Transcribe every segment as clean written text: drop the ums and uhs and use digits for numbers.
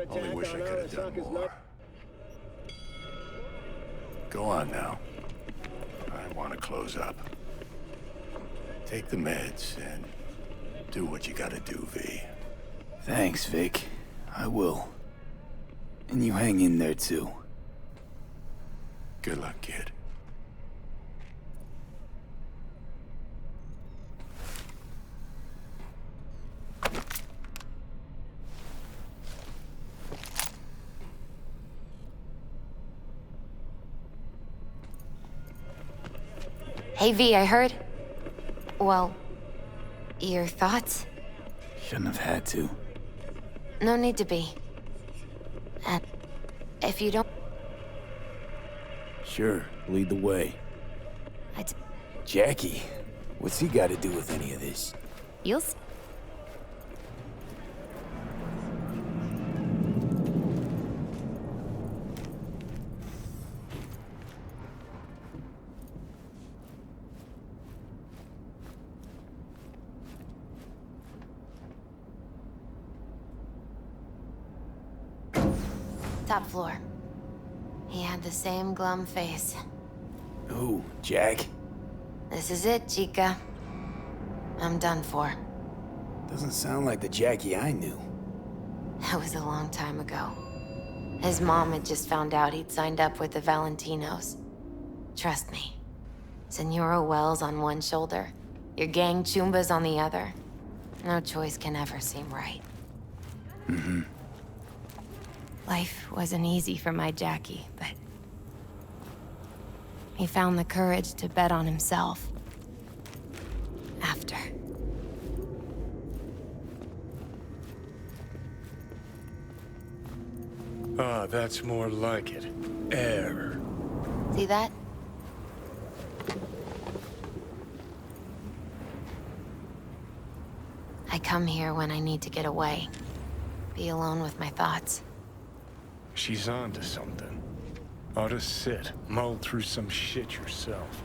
Only wish I could have done more. Go on now. I want to close up. Take the meds and do what you gotta do, V. Thanks, Vic. I will. And you hang in there, too. Good luck, kid. Hey, V, I heard... Well, your thoughts? Shouldn't have had to. No need to be. And if you don't... Sure, lead the way. Jackie, what's he got to do with any of this? You'll see. Top floor. He had the same glum face. Who, Jack? This is it, Chica. I'm done for. Doesn't sound like the Jackie I knew. That was a long time ago. His mom had just found out he'd signed up with the Valentinos. Trust me. Senora Wells on one shoulder, your gang Chumbas on the other. No choice can ever seem right. Mm-hmm. Life wasn't easy for my Jackie, but... he found the courage to bet on himself. After. Ah, that's more like it. Error. See that? I come here when I need to get away. Be alone with my thoughts. She's onto something. Ought to sit, mull through some shit yourself.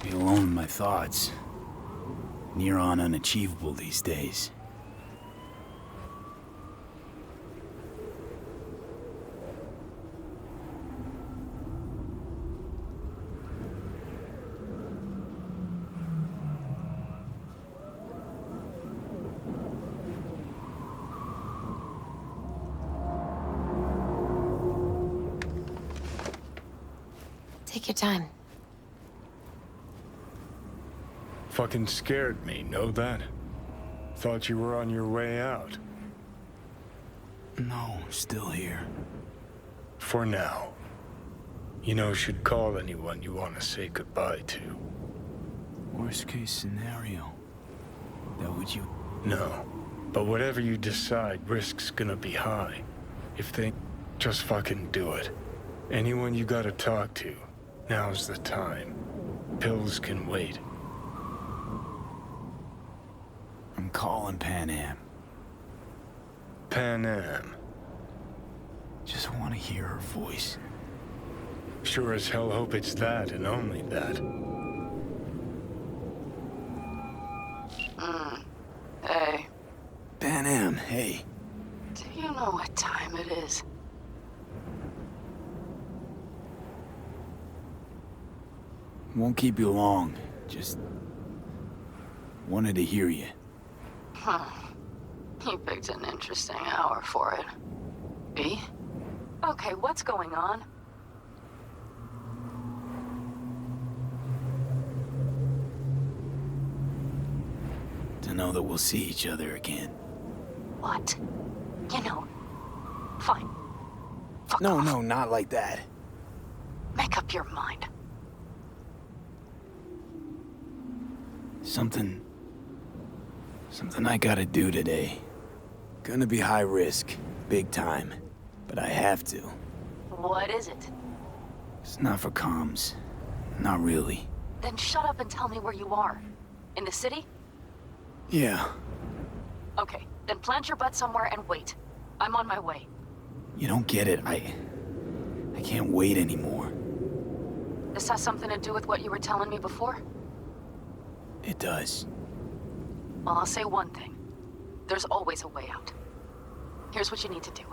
Be alone with my thoughts. Near on unachievable these days. Take your time. Fucking scared me, know that? Thought you were on your way out. No, still here. For now. You know, should call anyone you want to say goodbye to. Worst case scenario. That would you... No. But whatever you decide, risk's gonna be high. If they... just fucking do it. Anyone you gotta talk to, now's the time. Pills can wait. I'm calling Pan Am. Pan Am. Just want to hear her voice. Sure as hell hope it's that and only that. Hey. Pan Am, hey. Do you know what time it is? Won't keep you long. Just... wanted to hear you. Huh. You picked an interesting hour for it. B? Okay, what's going on? To know that we'll see each other again. What? You know, fine. Fuck No, off. no, not like that. Make up your mind. Something I gotta do today. Gonna be high risk, big time. But I have to. What is it? It's not for comms. Not really. Then shut up and tell me where you are. In the city? Yeah. Okay, then plant your butt somewhere and wait. I'm on my way. You don't get it. I can't wait anymore. This has something to do with what you were telling me before? It does. Well, I'll say one thing. There's always a way out. Here's what you need to do.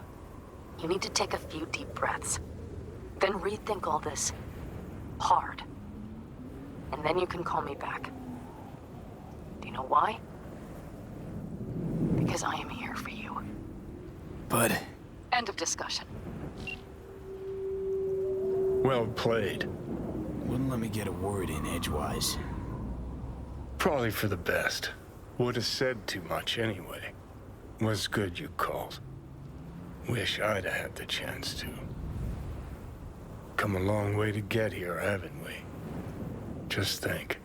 You need to take a few deep breaths. Then rethink all this. Hard. And then you can call me back. Do you know why? Because I am here for you. But... End of discussion. Well played. wouldn't let me get a word in edgewise. Probably for the best. Would have said too much anyway. Was good you called. Wish I'd have had the chance to. Come a long way to get here, haven't we? Just think.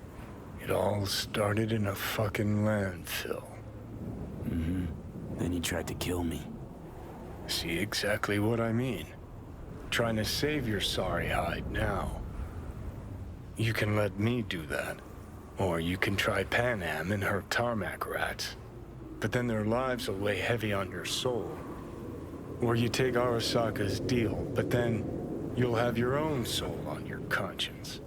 It all started in a fucking landfill. Mm-hmm. Then you tried to kill me. See exactly what I mean. Trying to save your sorry hide now. You can let me do that. Or you can try Pan Am and her tarmac rats. But then their lives will weigh heavy on your soul. Or you take Arasaka's deal, but then you'll have your own soul on your conscience.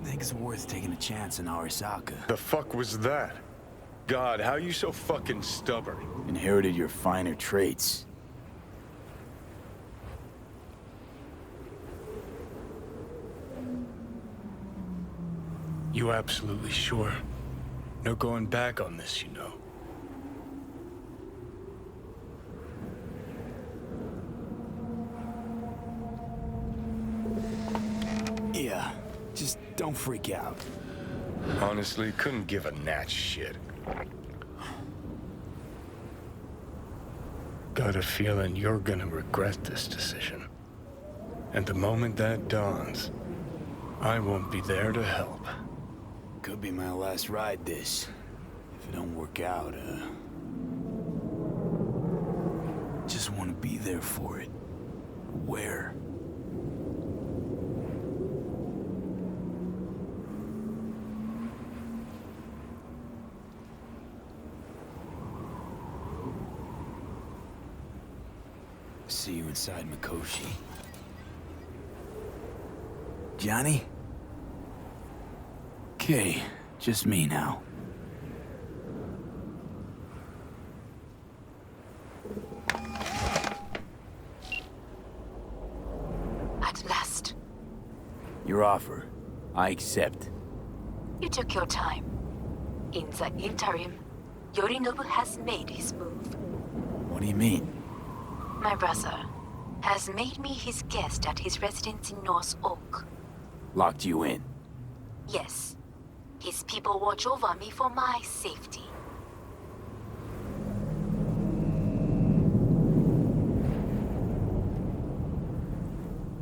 Think it's worth taking a chance on Arasaka. The fuck was that? God, how you so fucking stubborn? Inherited your finer traits. You absolutely sure? No going back on this, you know. Yeah, just don't freak out. Honestly, couldn't give a gnat's shit. Got a feeling you're gonna regret this decision. And the moment that dawns, I won't be there to help. Could be my last ride this. If it don't work out, just want to be there for it. Where? See you inside Mikoshi. Johnny? Okay, just me now. At last. Your offer. I accept. You took your time. In the interim, Yorinobu has made his move. What do you mean? My brother has made me his guest at his residence in North Oak. Locked you in? Yes. His people watch over me for my safety.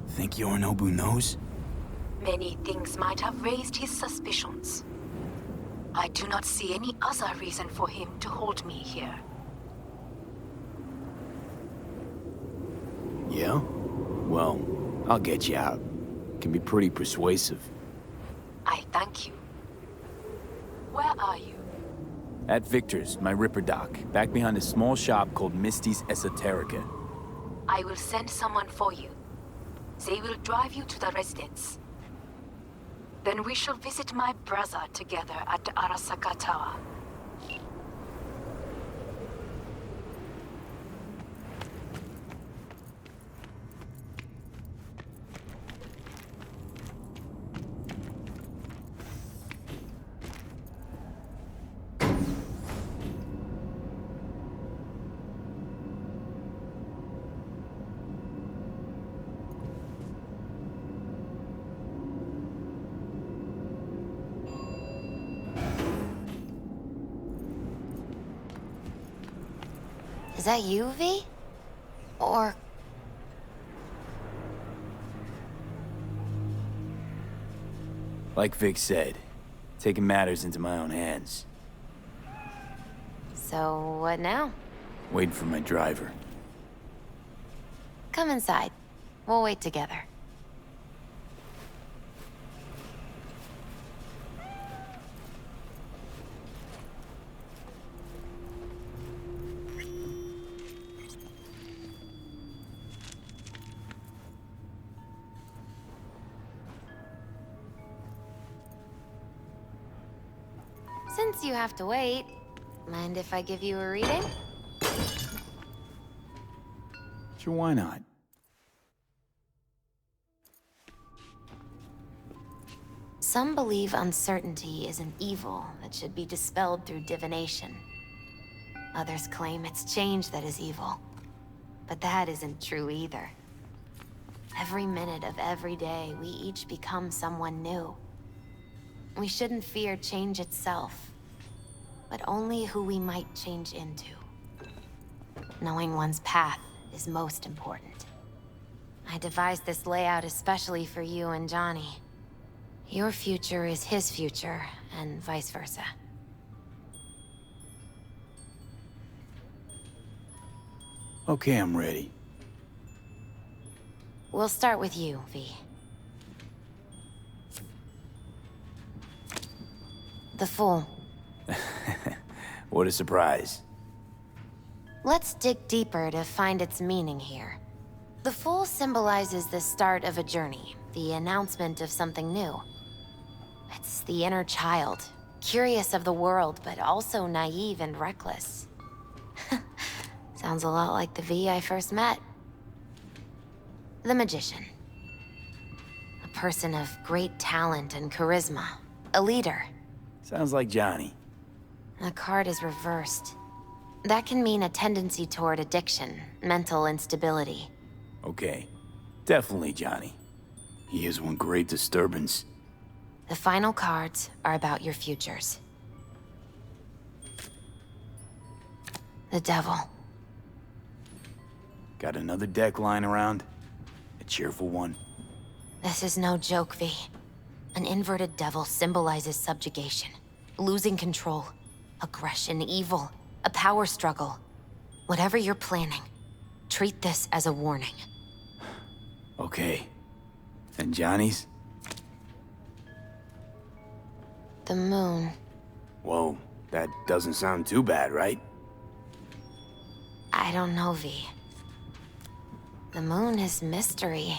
Think Yorinobu knows? Many things might have raised his suspicions. I do not see any other reason for him to hold me here. Yeah? Well, I'll get you out. Can be pretty persuasive. I thank you. Where are you? At Victor's, my Ripper dock, back behind a small shop called Misty's Esoterica. I will send someone for you. They will drive you to the residence. Then we shall visit my brother together at the Arasaka Tower. Is that you, V? Or... Like Vic said, taking matters into my own hands. So, what now? Waiting for my driver. Come inside. We'll wait together. since you have to wait, mind if I give you a reading? Sure, why not? Some believe uncertainty is an evil that should be dispelled through divination. Others claim it's change that is evil. But that isn't true either. Every minute of every day, we each become someone new. We shouldn't fear change itself, but only who we might change into. Knowing one's path is most important. I devised this layout especially for you and Johnny. Your future is his future, and vice versa. Okay, I'm ready. We'll start with you, V. The Fool. What a surprise. Let's dig deeper to find its meaning here. The Fool symbolizes the start of a journey, the announcement of something new. It's the inner child, curious of the world, but also naive and reckless. Sounds a lot like the V I first met. The Magician. A person of great talent and charisma. A leader. Sounds like Johnny. The card is reversed. That can mean a tendency toward addiction, mental instability. Okay. Definitely Johnny. He is one great disturbance. The final cards are about your futures. The Devil. Got another deck lying around? A cheerful one? This is no joke, V. An inverted devil symbolizes subjugation, losing control, aggression, evil, a power struggle. Whatever you're planning, treat this as a warning. Okay. And Johnny's? The Moon. Whoa, that doesn't sound too bad, right? I don't know, V. The Moon is mystery.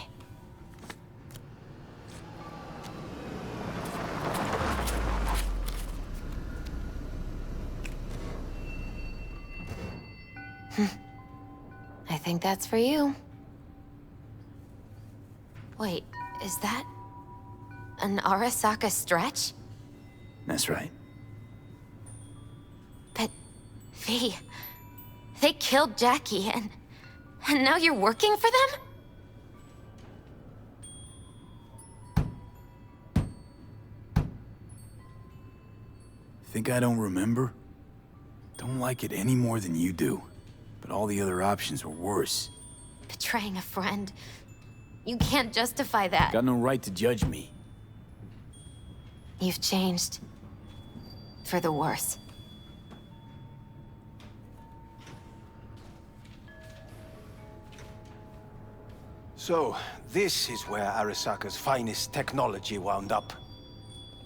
I think that's for you. Wait, is that an Arasaka stretch? That's right. But, V, they killed Jackie and now you're working for them? Think I don't remember? Don't like it any more than you do. But all the other options were worse. Betraying a friend. You can't justify that. Got no right to judge me. You've changed. For the worse. So, this is where Arasaka's finest technology wound up.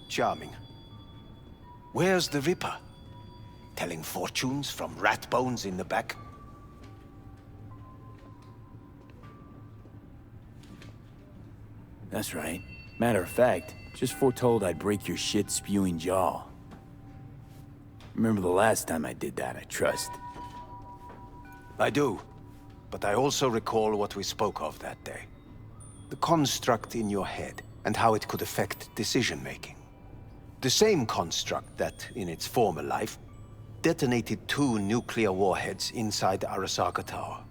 Charming. Where's the Ripper? Telling fortunes from rat bones in the back? That's right. Matter of fact, just foretold I'd break your shit-spewing jaw. Remember the last time I did that, I trust. I do. But I also recall what we spoke of that day. The construct in your head, and how it could affect decision-making. The same construct that, in its former life, detonated 2 nuclear warheads inside the Arasaka Tower.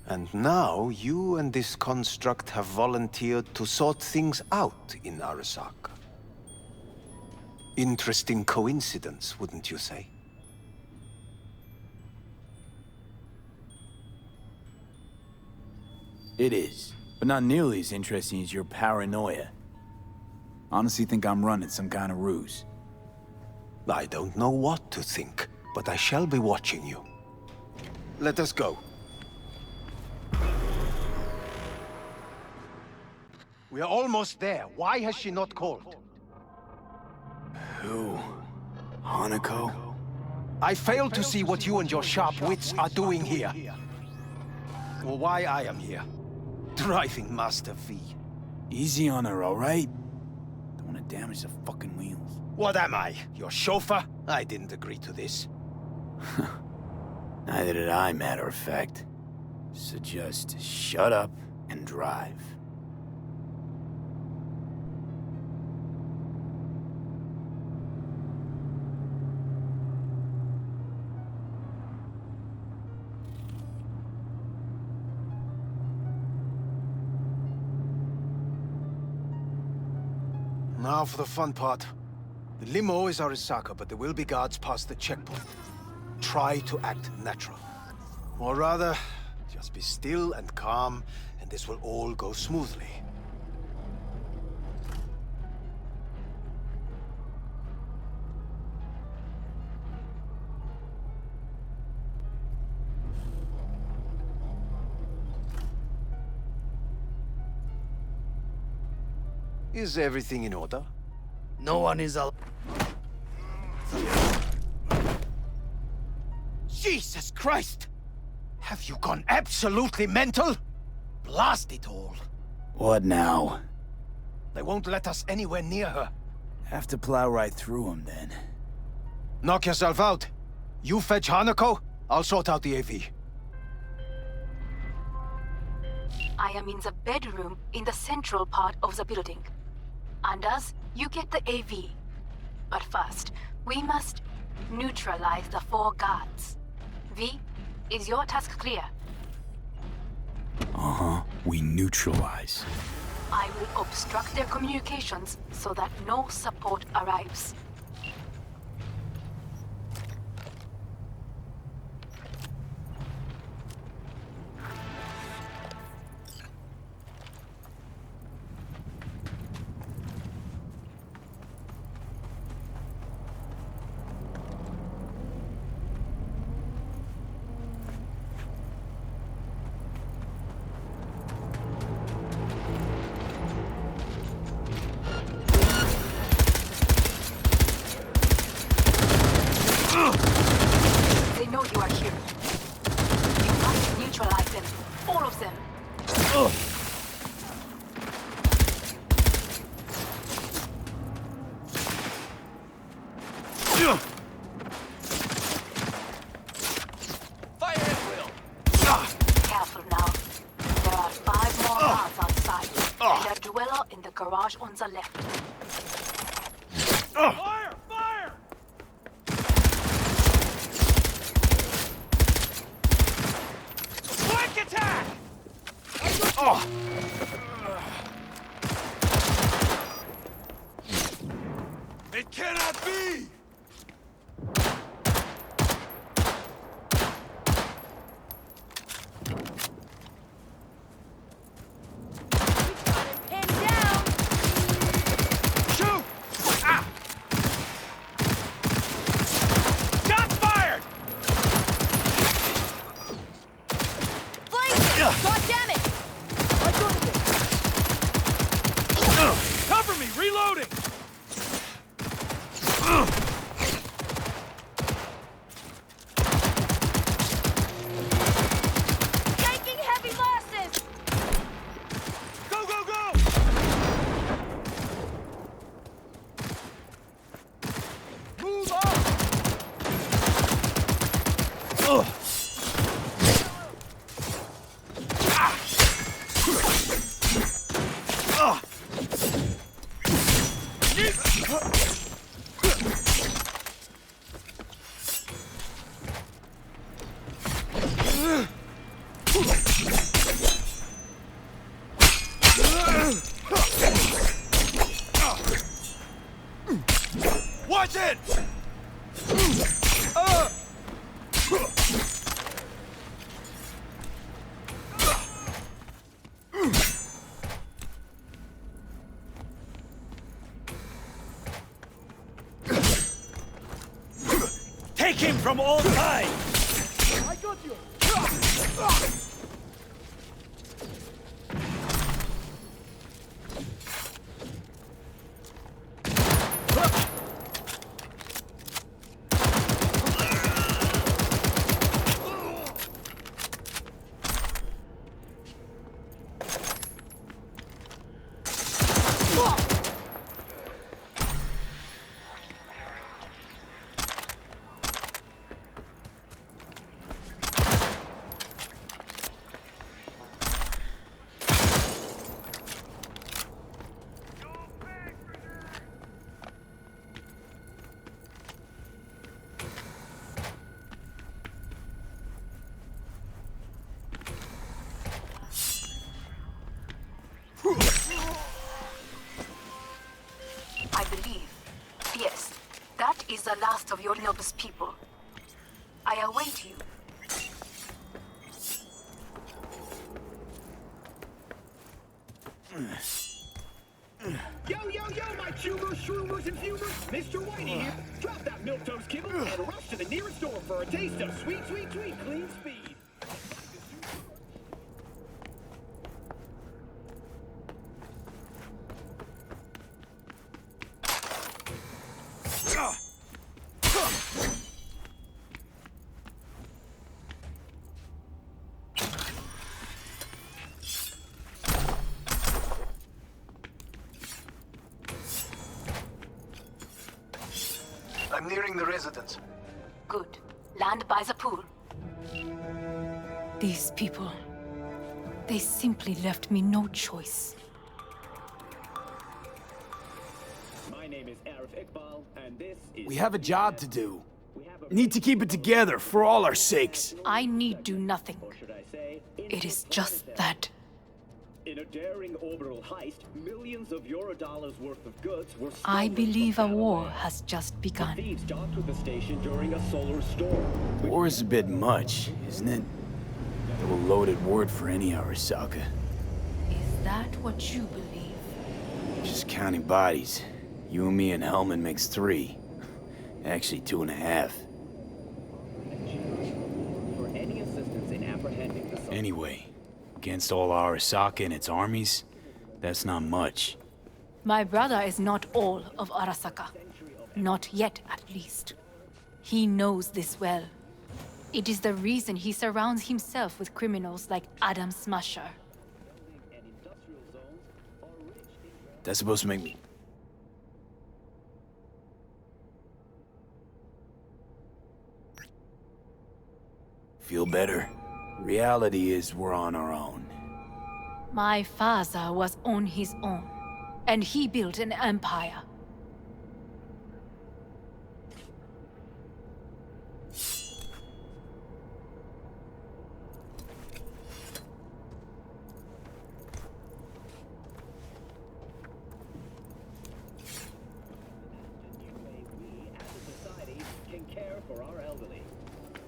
And now, you and this construct have volunteered to sort things out in Arasaka. Interesting coincidence, wouldn't you say? It is, but not nearly as interesting as your paranoia. Honestly think I'm running some kind of ruse. I don't know what to think, but I shall be watching you. Let us go. We are almost there. Why has she not called? Who? Hanako? I fail to see what you and your sharp wits are doing here. Or why I am here. Driving Master V. Easy on her, all right? Don't want to damage the fucking wheels. What am I? Your chauffeur? I didn't agree to this. Neither did I, matter of fact. So just shut up and drive. Now for the fun part. The limo is Arasaka, but there will be guards past the checkpoint. Try to act natural. Or rather, just be still and calm, and this will all go smoothly. Is everything in order? No one is al- Jesus Christ! Have you gone absolutely mental? Blast it all. What now? They won't let us anywhere near her. Have to plow right through them then. Knock yourself out. You fetch Hanako, I'll sort out the AV. I am in the bedroom in the central part of the building. Anders, you get the AV. But first, we must neutralize the 4 guards. V, is your task clear? Uh-huh. We neutralize. I will obstruct their communications so that no support arrives. They know you are here. You must neutralize them. All of them. Fire at will! Careful now. There are 5 more guards outside. And a dweller in the garage on the left. Fire! Fire! Flank attack! It cannot be! Shoot! Ah! Shots fired! God damn it! Cover me! Reloading! Taking heavy losses! Go, go, go! Move up! Watch it! Take him from all sides! I got you! the last of Yorinobu's people. I await you. Yo, my chewers, shroomers, and fumers! Mr. Whitey here. Drop that milquetoast kibble and rush to the nearest store for a taste of sweet, clean speed. I'm nearing the residence. Good. Land by the pool. These people... they simply left me no choice. My name is Arif Iqbal, and this is... We have a job to do. Need to keep it together for all our sakes. I need do nothing. Or should I say... It is just that. In a daring orbital heist, millions of Eurodollars worth of goods were stolen. I believe a from war Galloway. has just The begun. thieves docked with the station during a solar storm. War is a bit much, isn't it? A loaded word for any Arasaka. Is that what you believe? Just counting bodies. You and me and Hellman makes 3. Actually, 2.5. For any assistance in apprehending the Anyway, against all Arasaka and its armies, that's not much. My brother is not all of Arasaka. Not yet, at least. He knows this well. It is the reason he surrounds himself with criminals like Adam Smasher. That's supposed to make me... feel better. Reality is we're on our own. My father was on his own, and he built an empire.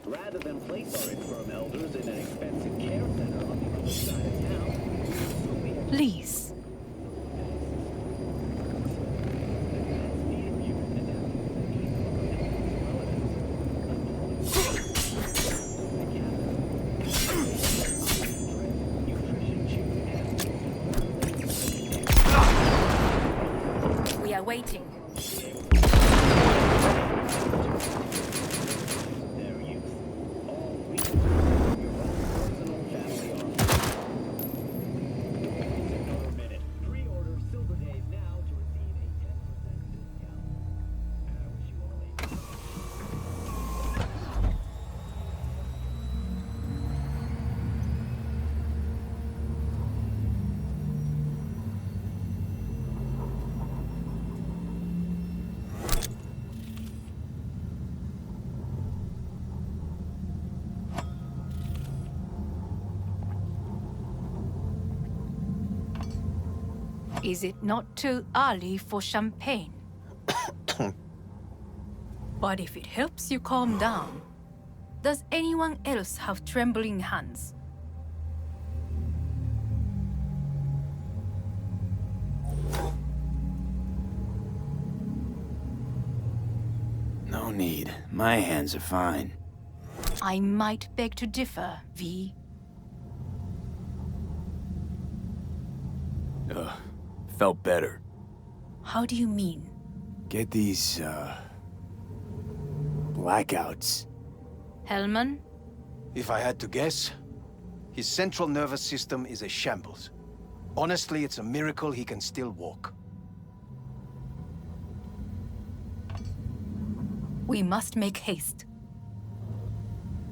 Rather than place our infirm elders in an expensive care center on the other side of town, Please. We are waiting. Is it not too early for champagne? But if it helps you calm down, does anyone else have trembling hands? No need. My hands are fine. I might beg to differ, V. Felt better. How do you mean? Get these, blackouts. Hellman? If I had to guess, his central nervous system is a shambles. Honestly, it's a miracle he can still walk. We must make haste.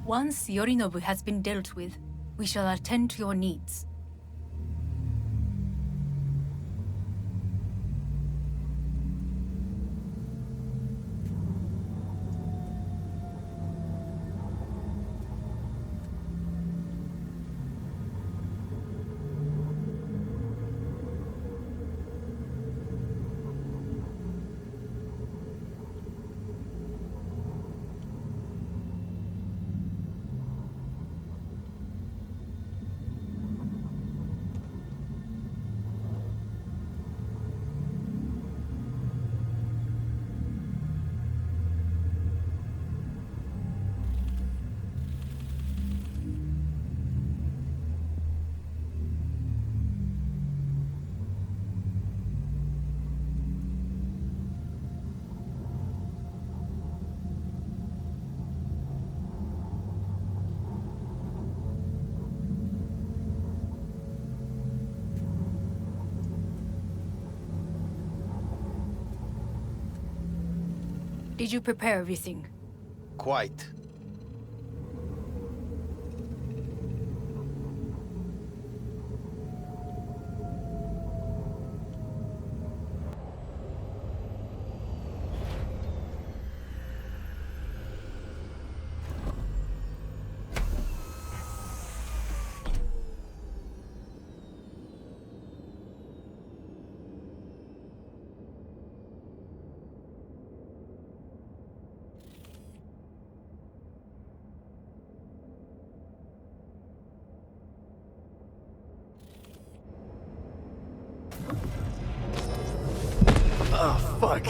Once Yorinobu has been dealt with, we shall attend to your needs. Did you prepare everything? Quite. Oh, fuck.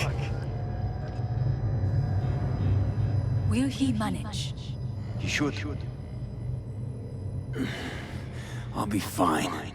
Will he manage? He should. I'll be fine.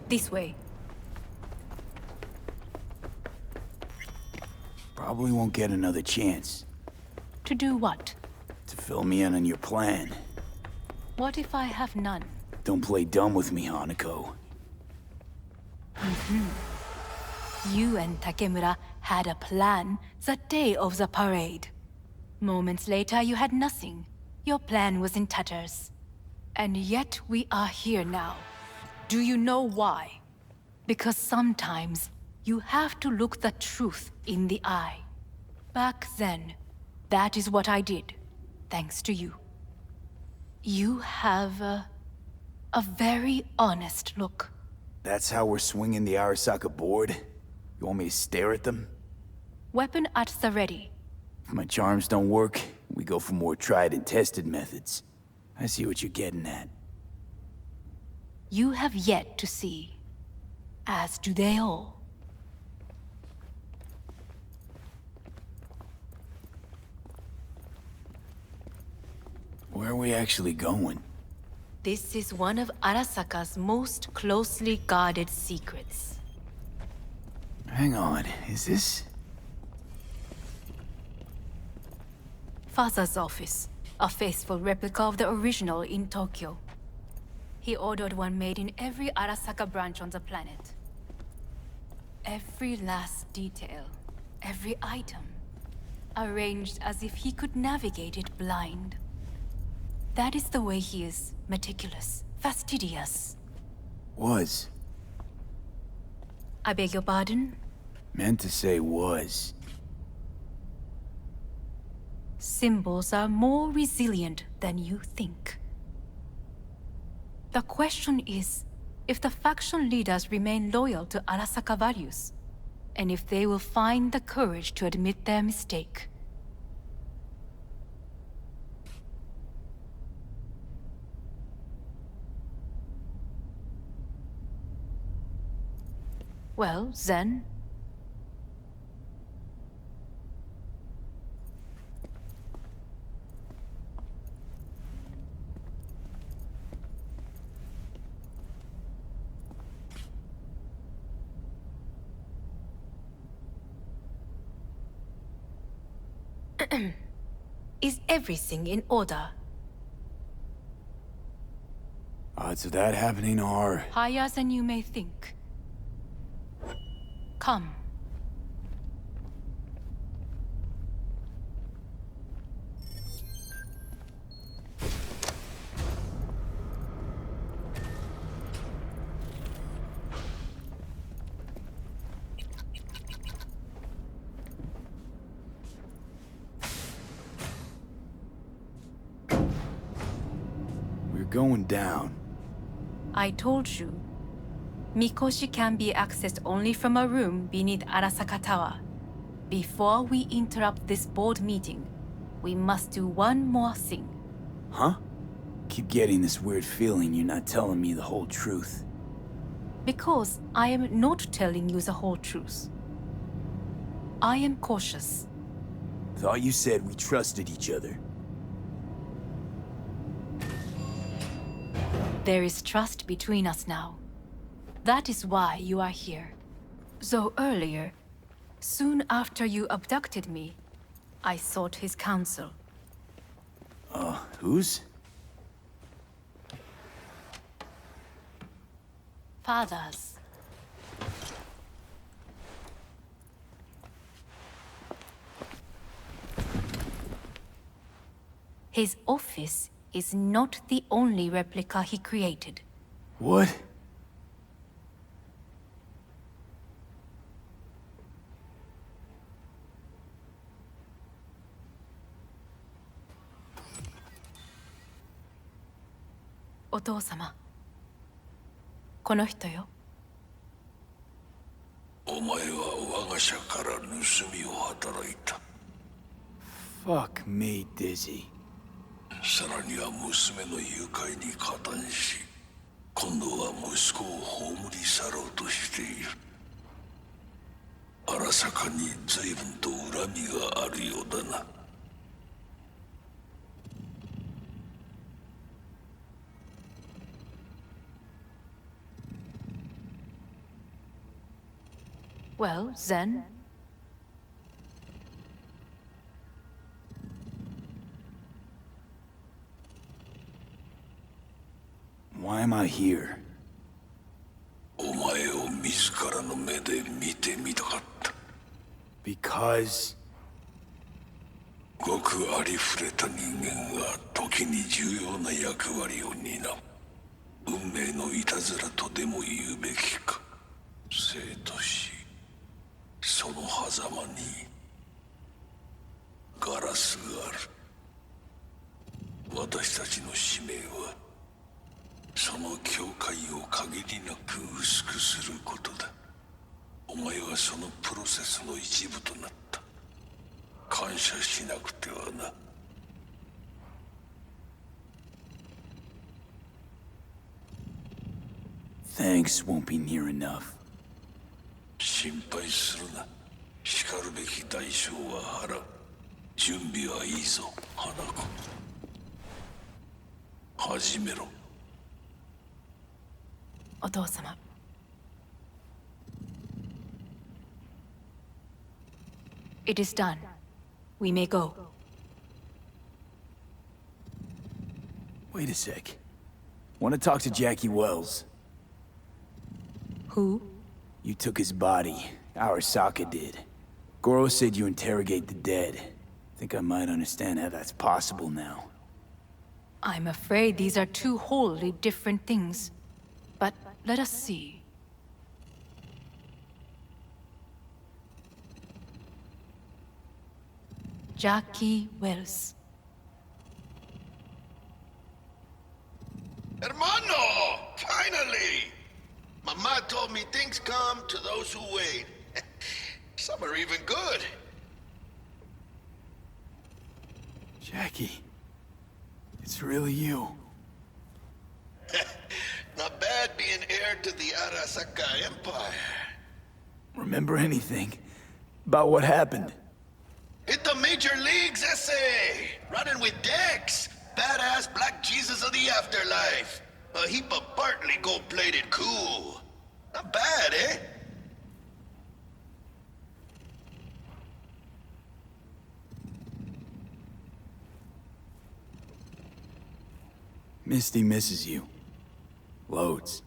This way. Probably won't get another chance To do what? to fill me in on your plan. What if I have none? Don't play dumb with me, Hanako. You and Takemura had a plan the day of the parade. Moments later, you had nothing. Your plan was in tatters. And yet we are here now. Do you know why? Because sometimes you have to look the truth in the eye. Back then, that is what I did, thanks to you. You have a very honest look. That's how we're swinging the Arasaka board? You want me to stare at them? Weapon at the ready. If my charms don't work, we go for more tried and tested methods. I see what you're getting at. You have yet to see, as do they all. Where are we actually going? This is one of Arasaka's most closely guarded secrets. Hang on, is this? Father's office, a faithful replica of the original in Tokyo. He ordered one made in every Arasaka branch on the planet. Every last detail, every item, arranged as if he could navigate it blind. That is the way he is, meticulous, fastidious. Was. I beg your pardon? Meant to say was. Symbols are more resilient than you think. The question is, if the faction leaders remain loyal to Arasaka values, and if they will find the courage to admit their mistake. Well, then... Is everything in order? Odds of that happening are... Higher than you may think. Come. We're going down. I told you. Mikoshi can be accessed only from a room beneath Arasaka Tower. Before we interrupt this board meeting, we must do one more thing. Huh? keep getting this weird feeling you're not telling me the whole truth. Because I am not telling you the whole truth. I am cautious. Thought you said we trusted each other. There is trust between us now. That is why you are here. Though earlier, soon after you abducted me, I sought his counsel. Whose? Father's. His office is not the only replica he created. What? Otou-sama. この人よ。お前は我が社から盗みを働いた。Fuck me, Dizzy. さらには娘の誘拐に加担し、今度は息子を葬り去ろうとしている。荒坂に随分と恨みがあるようだな。Well, then. Why am I here? お前を自らの目で見てみたかった。Because... ごくありふれた人間が時に重要な役割を担う。運命のいたずらとでも言うべきか。生と死、その狭間にガラスがある。私たちの使命はその境界を限りなく薄くすることだ。お前はそのプロセスの一部となった。感謝しなくてはな。Thanks won't be near enough. 心配するな。しかるべき代償は払う。準備はいいぞ、花子。始めろ。お父様。It is done. We may go. Wait a sec. Want to talk to Jackie Wells. Who? You took his body. Arasaka did. Goro said you interrogate the dead. Think I might understand how that's possible now. I'm afraid these are two wholly different things. But let us see. Jackie Wells. Hermano! Finally! Mama told me things come to those who wait. Some are even good. Jackie. It's really you. Not bad being heir to the Arasaka Empire. Remember anything about what happened? Hit the major leagues, essay! Running with Dex! Badass Black Jesus of the afterlife! A heap of partly gold-plated cool. Not bad, eh? Misty misses you. Loads.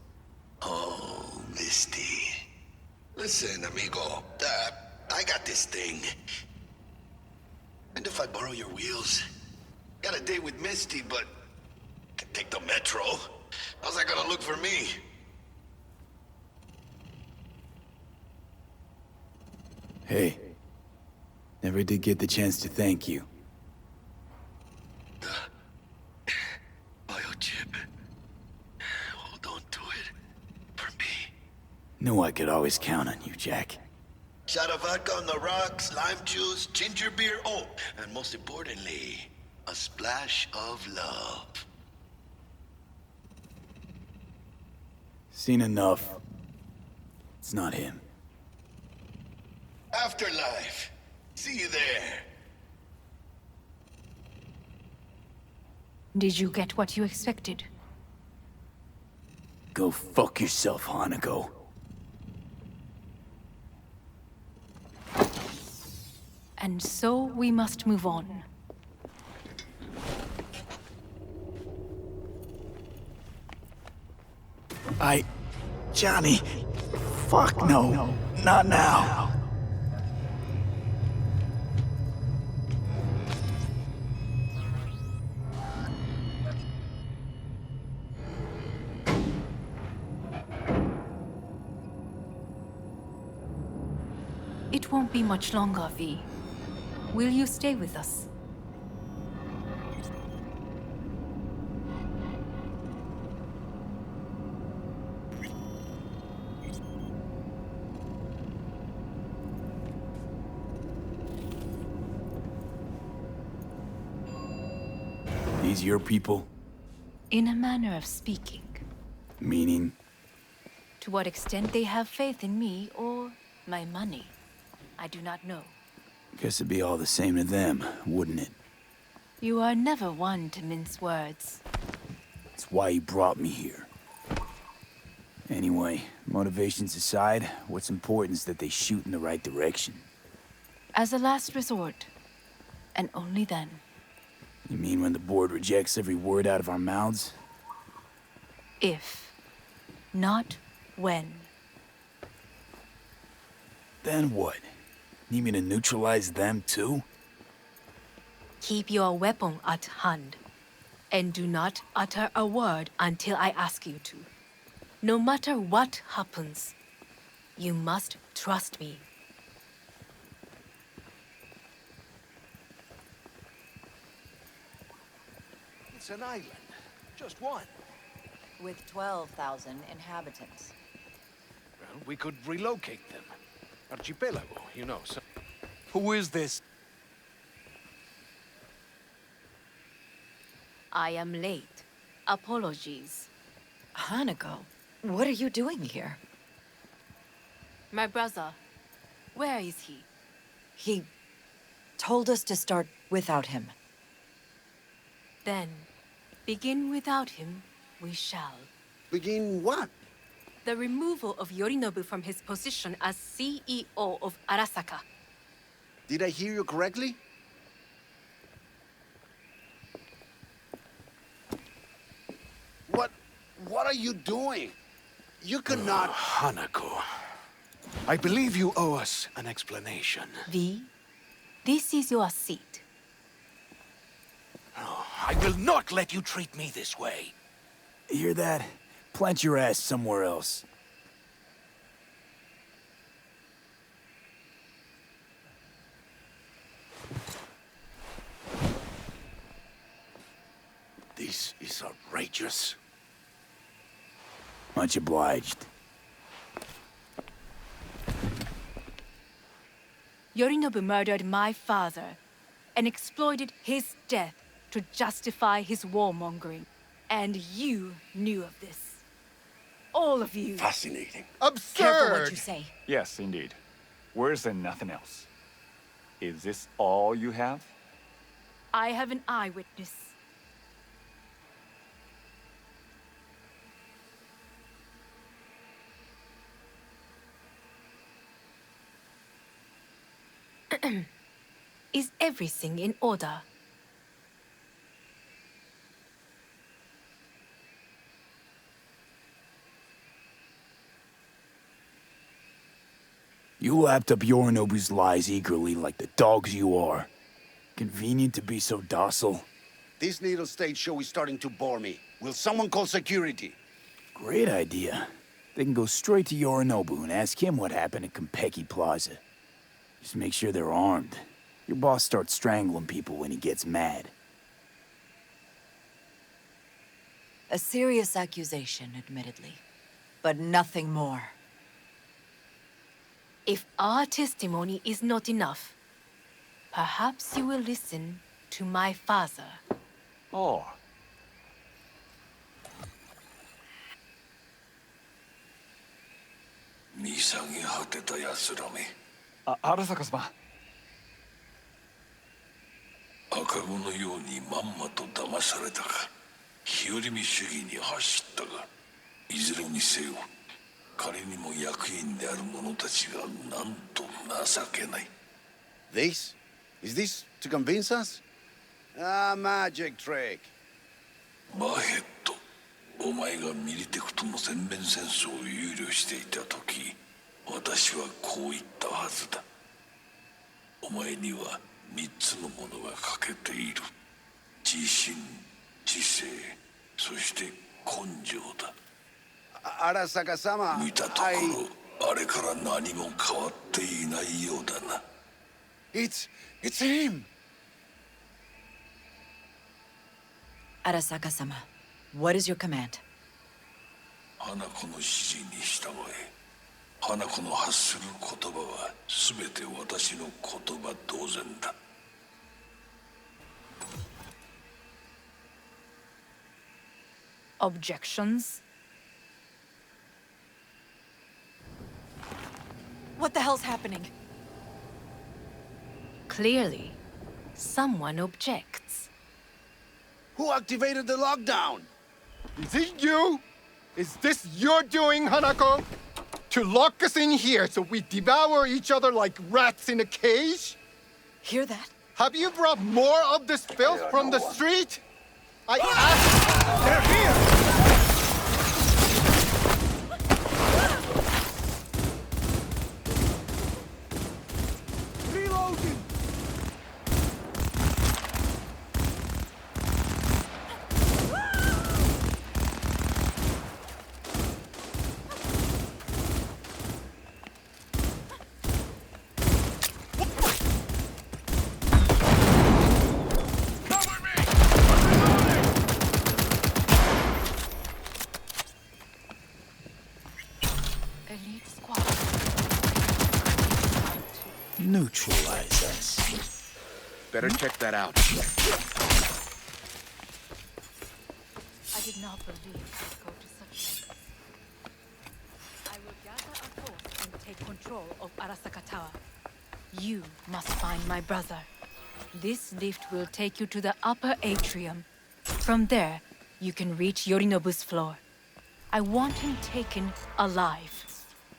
Oh, Misty. Listen, amigo. I got this thing. And if I borrow your wheels? Got a date with Misty, but can take the metro. How's that gonna look for me? Hey. Never did get the chance to thank you. Biochip. Hold on to it. For me. Knew I could always count on you, Jack. Shot of vodka on the rocks, lime juice, ginger beer, oh, and most importantly, a splash of love. Seen enough. It's not him. Afterlife. See you there. Did you get what you expected? Go fuck yourself, Hanako. And so we must move on. Johnny. Fuck no. Not now. It won't be much longer, V. Will you stay with us? These your people? In a manner of speaking. Meaning? To what extent they have faith in me or my money, I do not know. Guess it'd be all the same to them, wouldn't it? You are never one to mince words. That's why you brought me here. Anyway, motivations aside, what's important is that they shoot in the right direction. As a last resort, and only then. You mean when the board rejects every word out of our mouths? If, not when. Then what? Need me to neutralize them too? Keep your weapon at hand, and do not utter a word until I ask you to. No matter what happens, you must trust me. It's an island. Just one. With 12,000 inhabitants. Well, we could relocate them. Archipelago, you know, so... Who is this? I am late. Apologies. Hanako, what are you doing here? My brother, where is he? He told us to start without him. Then, begin without him, we shall. Begin what? The removal of Yorinobu from his position as CEO of Arasaka. Did I hear you correctly? What are you doing? You cannot... Hanako. I believe you owe us an explanation. V, this is your seat. Oh, I will not let you treat me this way. Hear that? Plant your ass somewhere else. This is outrageous. Much obliged. Yorinobu murdered my father and exploited his death to justify his warmongering. And you knew of this. All of you. Fascinating. Absurd! Careful what you say. Yes, indeed. Worse than nothing else. Is this all you have? I have an eyewitness. Is everything in order? You lapped up Yorinobu's lies eagerly like the dogs you are. Convenient to be so docile. This little stage show is starting to bore me. Will someone call security? Great idea. They can go straight to Yorinobu and ask him what happened at Konpeki Plaza. Just make sure they're armed. Your boss starts strangling people when he gets mad. A serious accusation, admittedly. But nothing more. If our testimony is not enough, perhaps you will listen to my father. Oh. 見下げ果てた奴らめ。荒坂様。赤子のようにまんまと騙されたか。日和見主義に走ったが、いずれにせよ彼にも役員である者たちがなんと情けない。 This? Is this to convince us? Ah, magic trick. バヘッド、お前がミリテクとの全面戦争を憂慮していた時、私はこう言ったはずだ。お前には3つのものが欠けている。自信、知性、そして根性だ。Arasaka-sama, 見たところ、あれから何も変わっていないようだな。It's him! Arasaka-sama, what is your command? 花子の指示に従え。花子の発する言葉は全て私の言葉同然だ。Objections? What the hell's happening? Clearly, someone objects. Who activated the lockdown? Is it you? Is this your doing, Hanako? To lock us in here so we devour each other like rats in a cage? Hear that? Have you brought more of this filth from the street? I asked... They're here! Neutralize us. Better check that out. I did not believe it would go to such lengths. I will gather a force and take control of Arasaka Tower. You must find my brother. This lift will take you to the upper atrium. From there, you can reach Yorinobu's floor. I want him taken alive.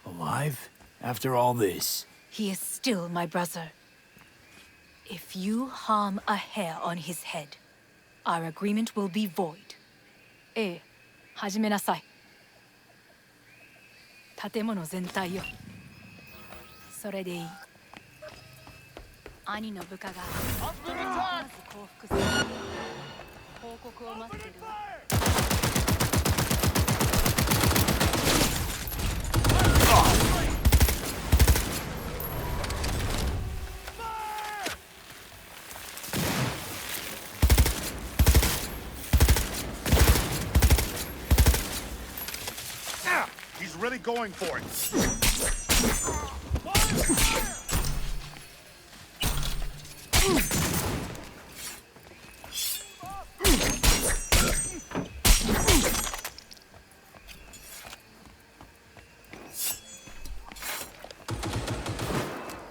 Alive? After all this? He is still my brother. If you harm a hair on his head, our agreement will be void. ええ、始めなさい。建物全体よ。それでいい。兄の部下がまず降伏する。報告を待ってるわ。He's really going for it.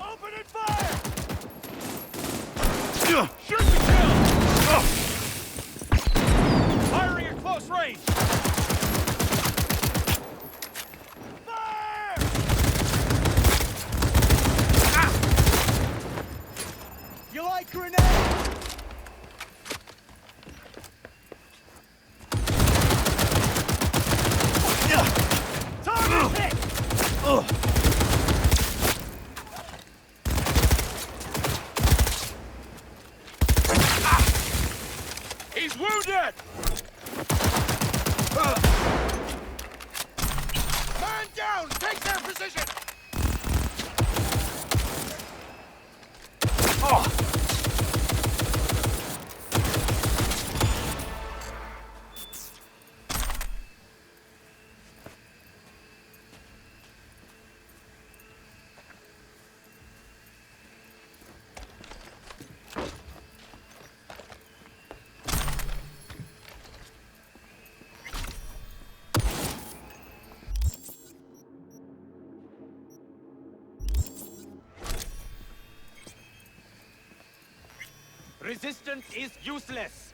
Open and fire! Shoot to kill! Firing at close range! You like grenades? Target hit! He's wounded! Man down! Take their position! Resistance is useless.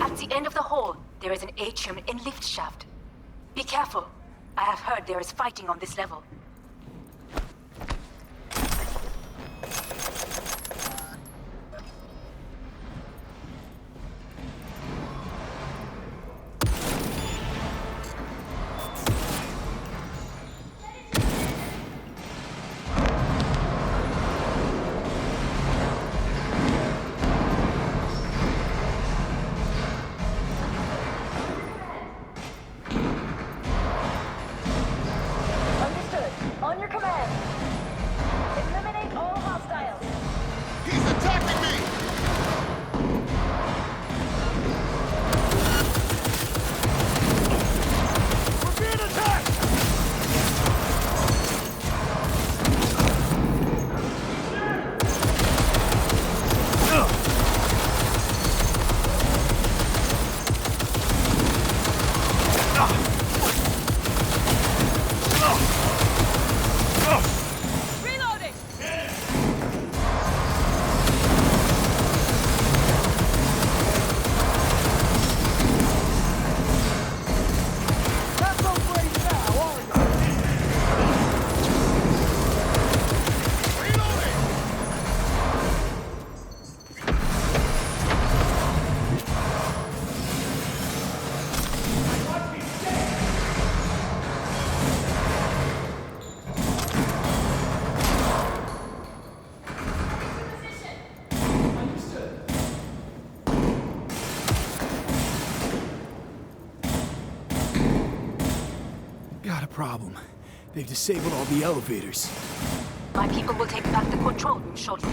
At the end of the hall, there is an atrium and lift shaft. Be careful. I have heard there is fighting on this level. On your command. Eliminate all hostiles. He's attacking me! We're being attacked! Reloading! Not so great now, are you? Got a problem. They've disabled all the elevators. My people will take back the control room shortly.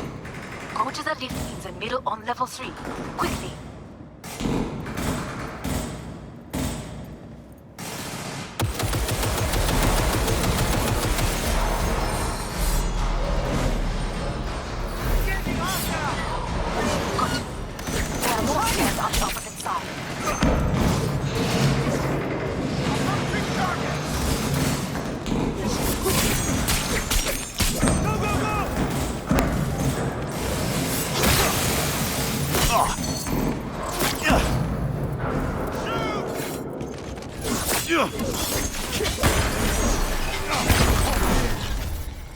Go to the lift in the middle on level 3. Quickly. Good. There are more stairs on the opposite side.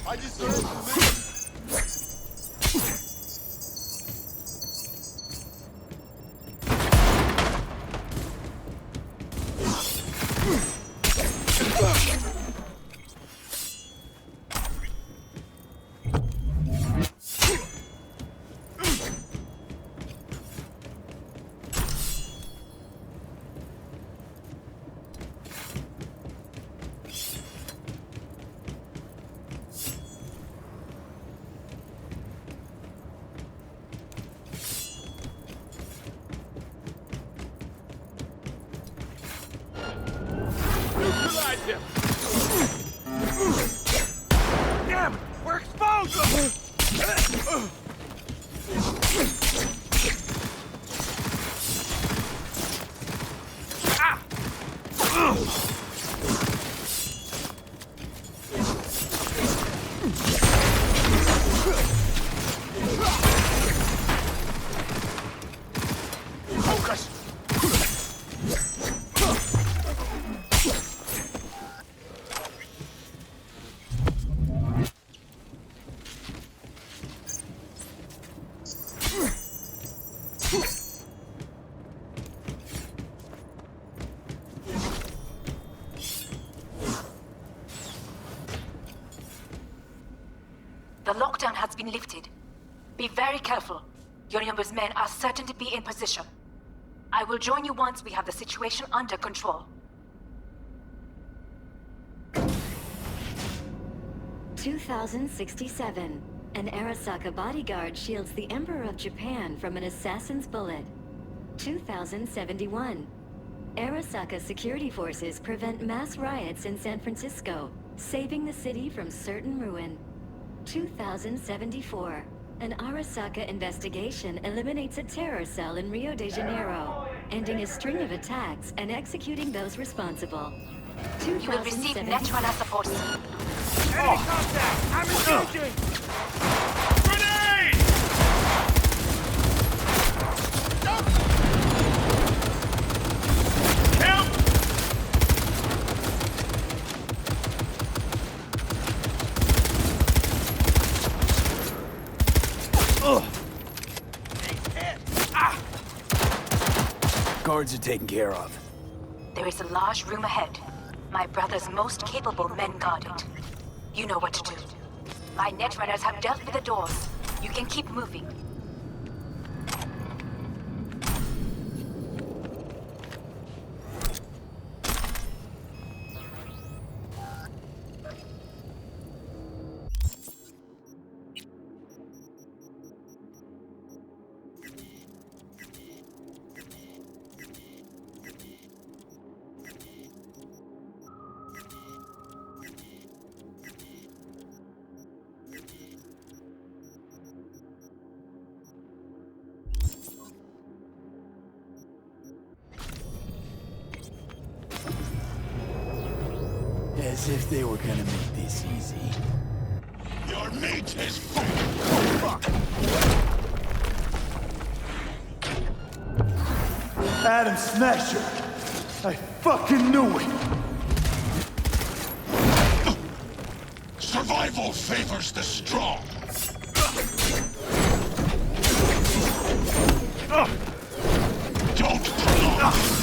I deserve to live. Neutralize him! Damn! We're exposed! Focus! The lockdown has been lifted. Be very careful. Yorinobu's men are certain to be in position. I will join you once we have the situation under control. 2067. An Arasaka bodyguard shields the Emperor of Japan from an assassin's bullet. 2071. Arasaka security forces prevent mass riots in San Francisco, saving the city from certain ruin. 2074. An Arasaka investigation eliminates a terror cell in Rio de Janeiro, ending a string of attacks and executing those responsible. You will receive Netrunner support. Enemy contact! I'm engaging! Grenade! Help! Guards are taken care of. There is a large room ahead. My brother's most capable men guard it. You know what to do. My Netrunners have dealt with the doors. You can keep moving. As if they were gonna make this easy. Your mate is Adam Smasher! I fucking knew it! Survival favors the strong. Don't prolong.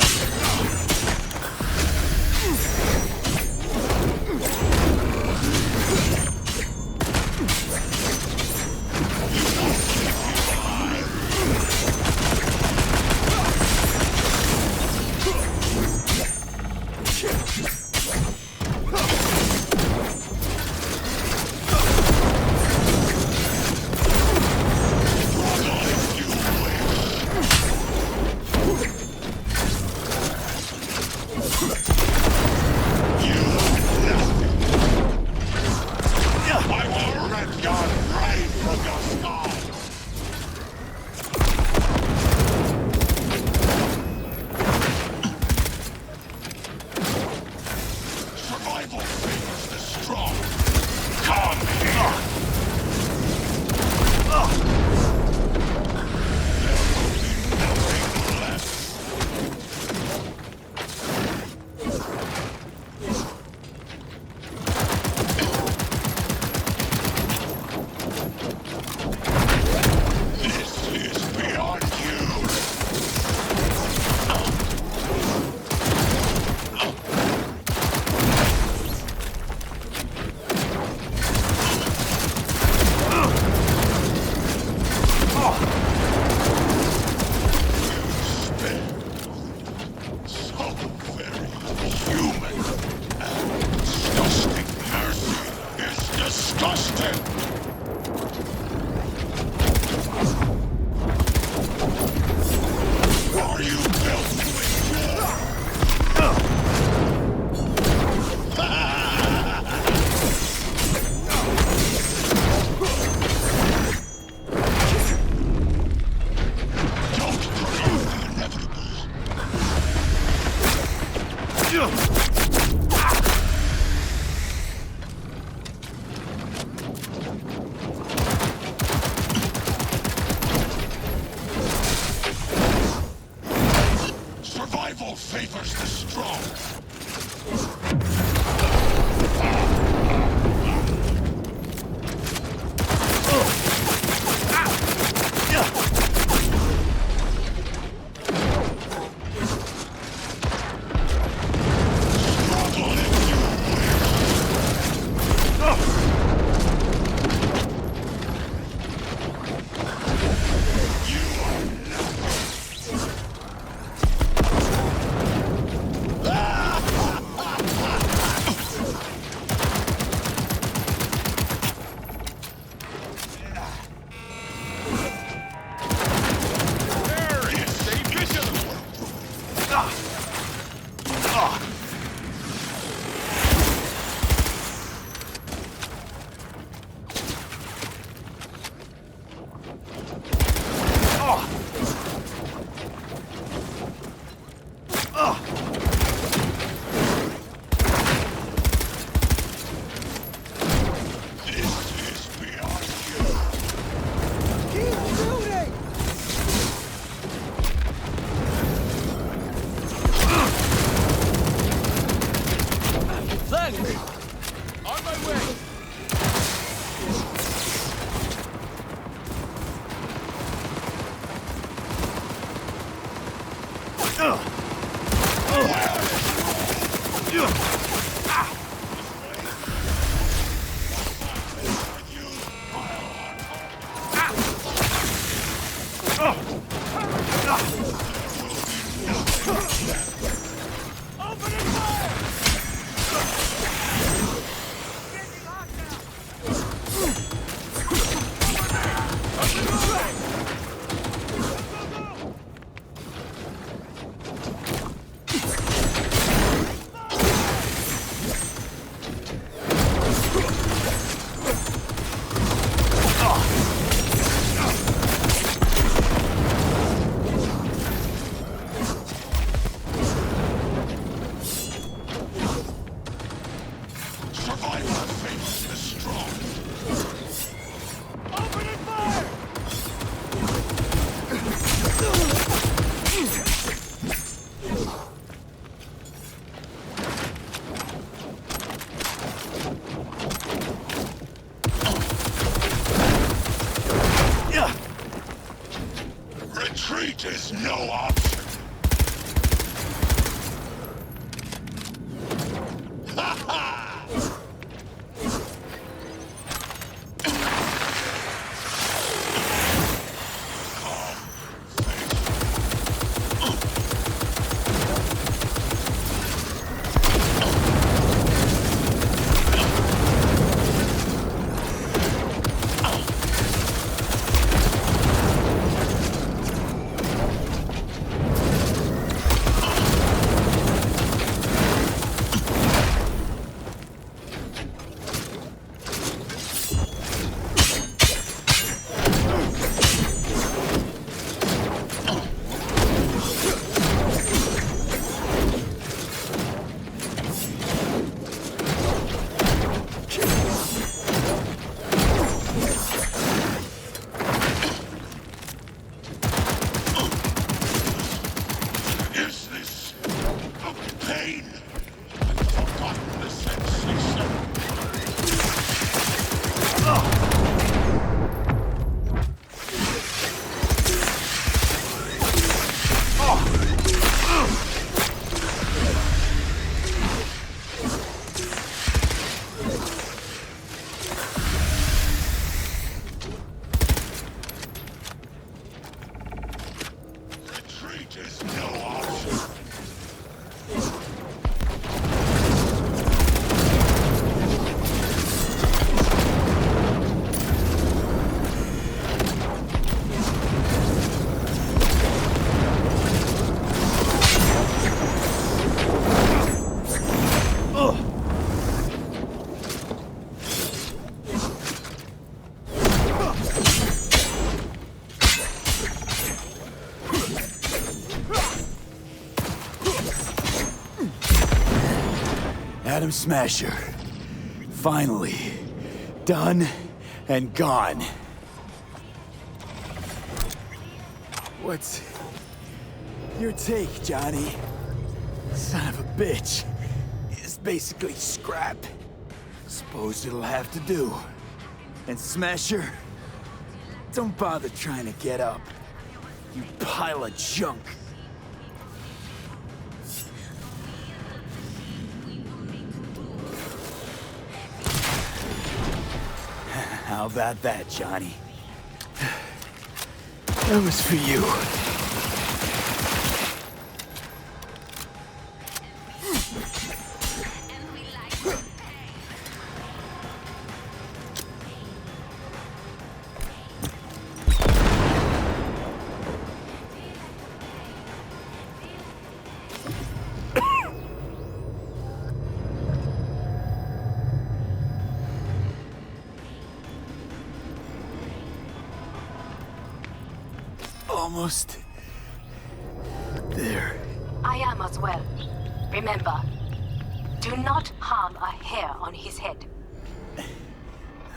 is no option. Ha ha! Adam Smasher. Finally. Done and gone. What's your take, Johnny? Son of a bitch. It's basically scrap. Suppose it'll have to do. And Smasher, don't bother trying to get up. You pile of junk. How about that, Johnny? That was for you. Almost there. I am as well. Remember, do not harm a hair on his head.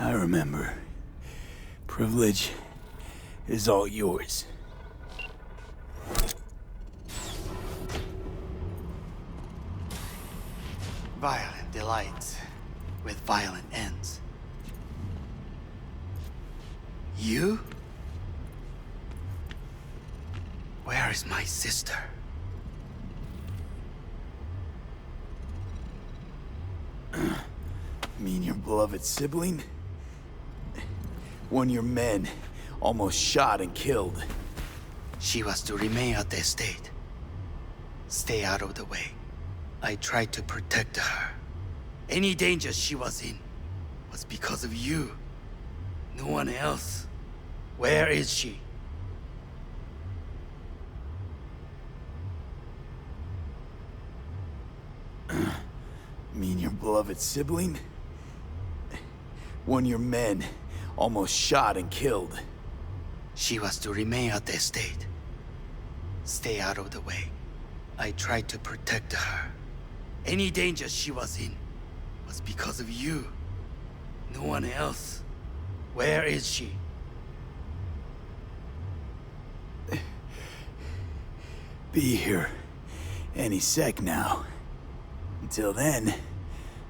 I remember. Privilege is all yours. Violent delights with violent ends. You? Where is my sister? Mean your beloved sibling? One your men almost shot and killed. She was to remain at the estate. Stay out of the way. I tried to protect her. Any danger she was in was because of you. No one else. Where is she? Mean your beloved sibling? One your men almost shot and killed. She was to remain at the estate. Stay out of the way. I tried to protect her. Any danger she was in was because of you. No one else. Where is she? Be here any sec now. Until then,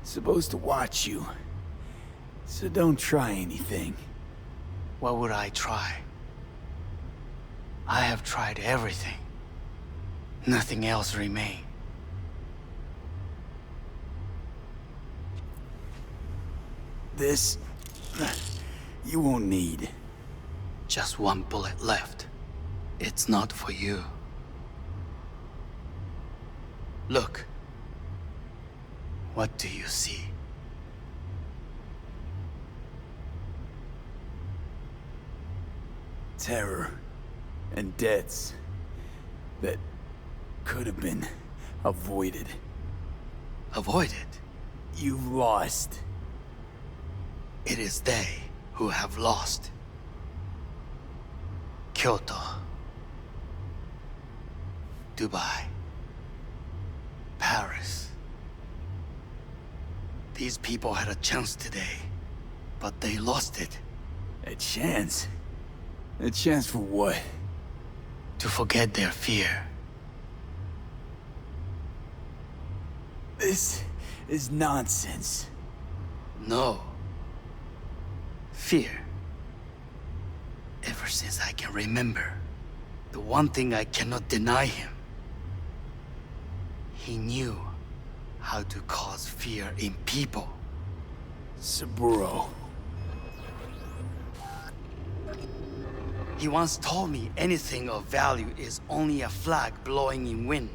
supposed to watch you. So don't try anything. What would I try? I have tried everything. Nothing else remains. This... you won't need. Just one bullet left. It's not for you. Look. What do you see? Terror and deaths that could have been avoided. Avoided? You've lost. It is they who have lost. Kyoto. Dubai. Paris. These people had a chance today, but they lost it. A chance? A chance for what? To forget their fear. This is nonsense. No. Fear. Ever since I can remember, the one thing I cannot deny him. He knew how to cause fear in people. Saburo. He once told me anything of value is only a flag blowing in wind.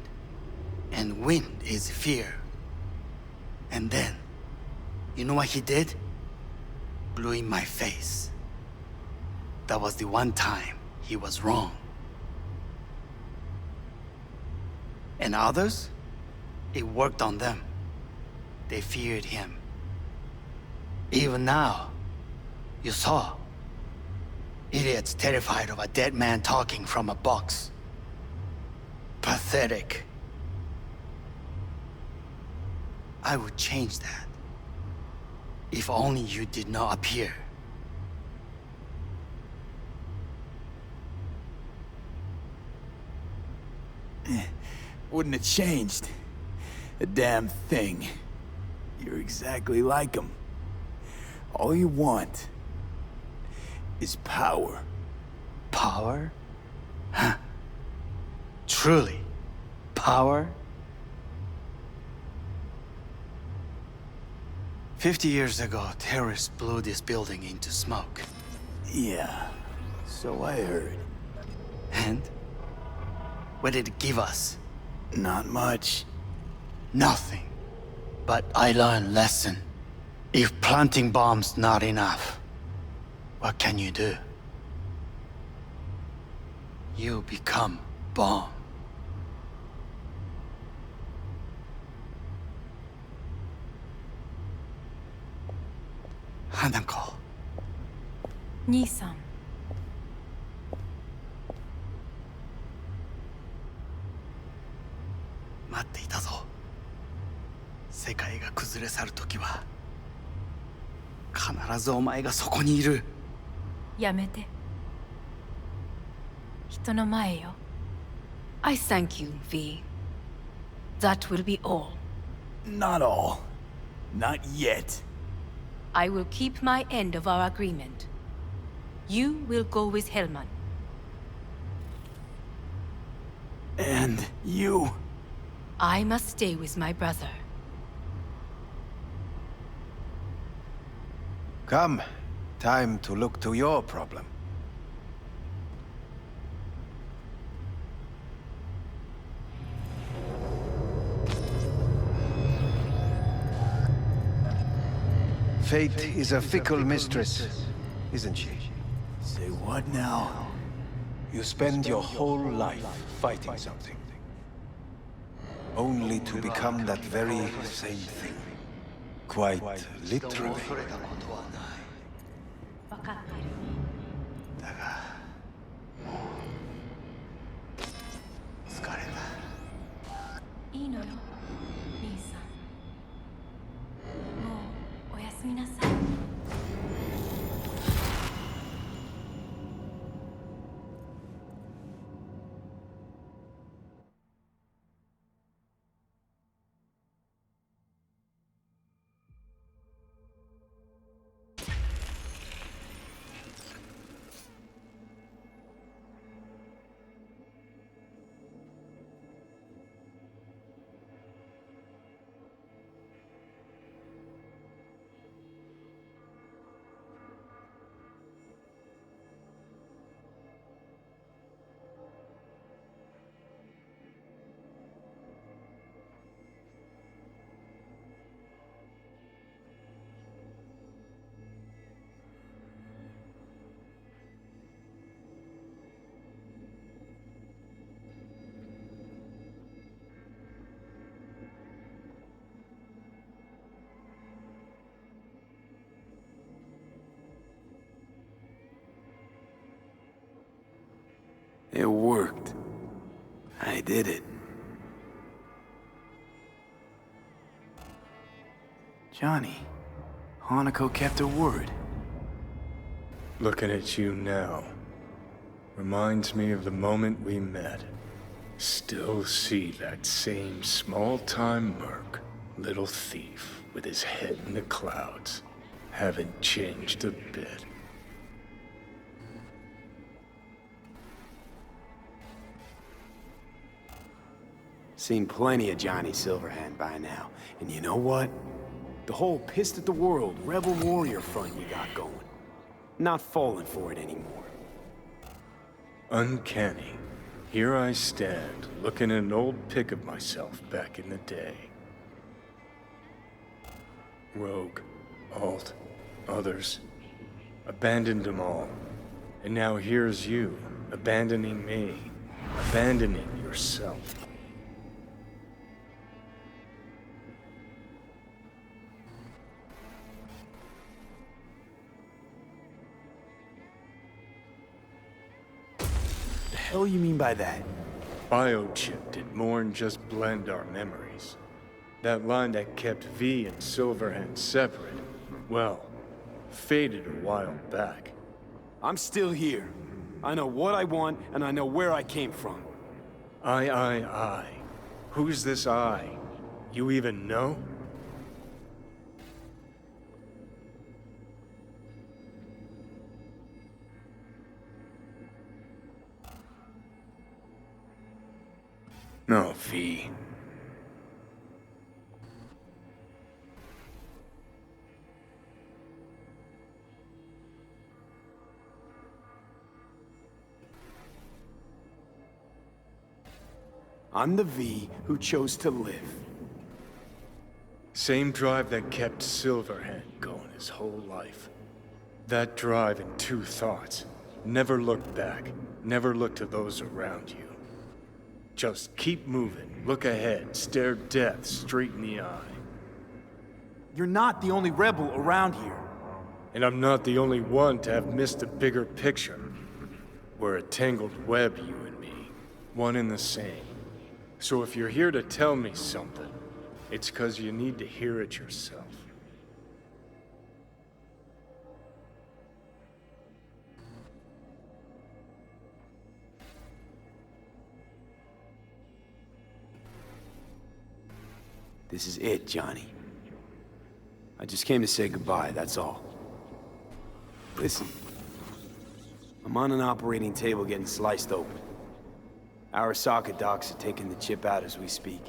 And wind is fear. And then, you know what he did? Blew in my face. That was the one time he was wrong. And others? It worked on them. They feared him. Even now, you saw. Idiots terrified of a dead man talking from a box. Pathetic. I would change that. If only you did not appear. Wouldn't have changed a damn thing. You're exactly like him. All you want is power. Power? Huh. Truly, power? 50 years ago, terrorists blew this building into smoke. Yeah, so I heard. And? What did it give us? Not much. Nothing. But I learned lesson. If planting bombs not enough, what can you do? You become bomb. Hanako. 兄さん。待っていたぞ。世界が崩れ去る時は必ずお前がそこにいる。やめて。人の前よ。I thank you, V. That will be all. Not all. Not yet. I will keep my end of our agreement. You will go with Hellman. And you? I must stay with my brother. Come. Time to look to your problem. Fate is a fickle mistress, isn't she? Say what now? You spend your whole life fighting something. Only to become that very same thing. Quite literally. 分かってる。だが、もう疲れた。いいのよ、兄さん。もうおやすみなさい。It worked. I did it. Johnny, Hanako kept her word. Looking at you now reminds me of the moment we met. Still see that same small-time merc, little thief with his head in the clouds. Haven't changed a bit. Seen plenty of Johnny Silverhand by now. And you know what? The whole pissed at the world, rebel warrior front you got going. Not falling for it anymore. Uncanny. Here I stand, looking at an old pic of myself back in the day. Rogue, Alt, others. Abandoned them all. And now here's you, abandoning me. Abandoning yourself. The hell you mean by that? Biochip did more than just blend our memories. That line that kept V and Silverhand separate, well, faded a while back. I'm still here. I know what I want, and I know where I came from. I. Who's this I? You even know? No, V. I'm the V who chose to live. Same drive that kept Silverhand going his whole life. That drive and two thoughts. Never look back. Never look to those around you. Just keep moving, look ahead, stare death straight in the eye. You're not the only rebel around here. And I'm not the only one to have missed the bigger picture. We're a tangled web, you and me. One and the same. So if you're here to tell me something, it's 'cause you need to hear it yourself. This is it, Johnny. I just came to say goodbye, that's all. Listen. I'm on an operating table getting sliced open. Arasaka docs are taking the chip out as we speak.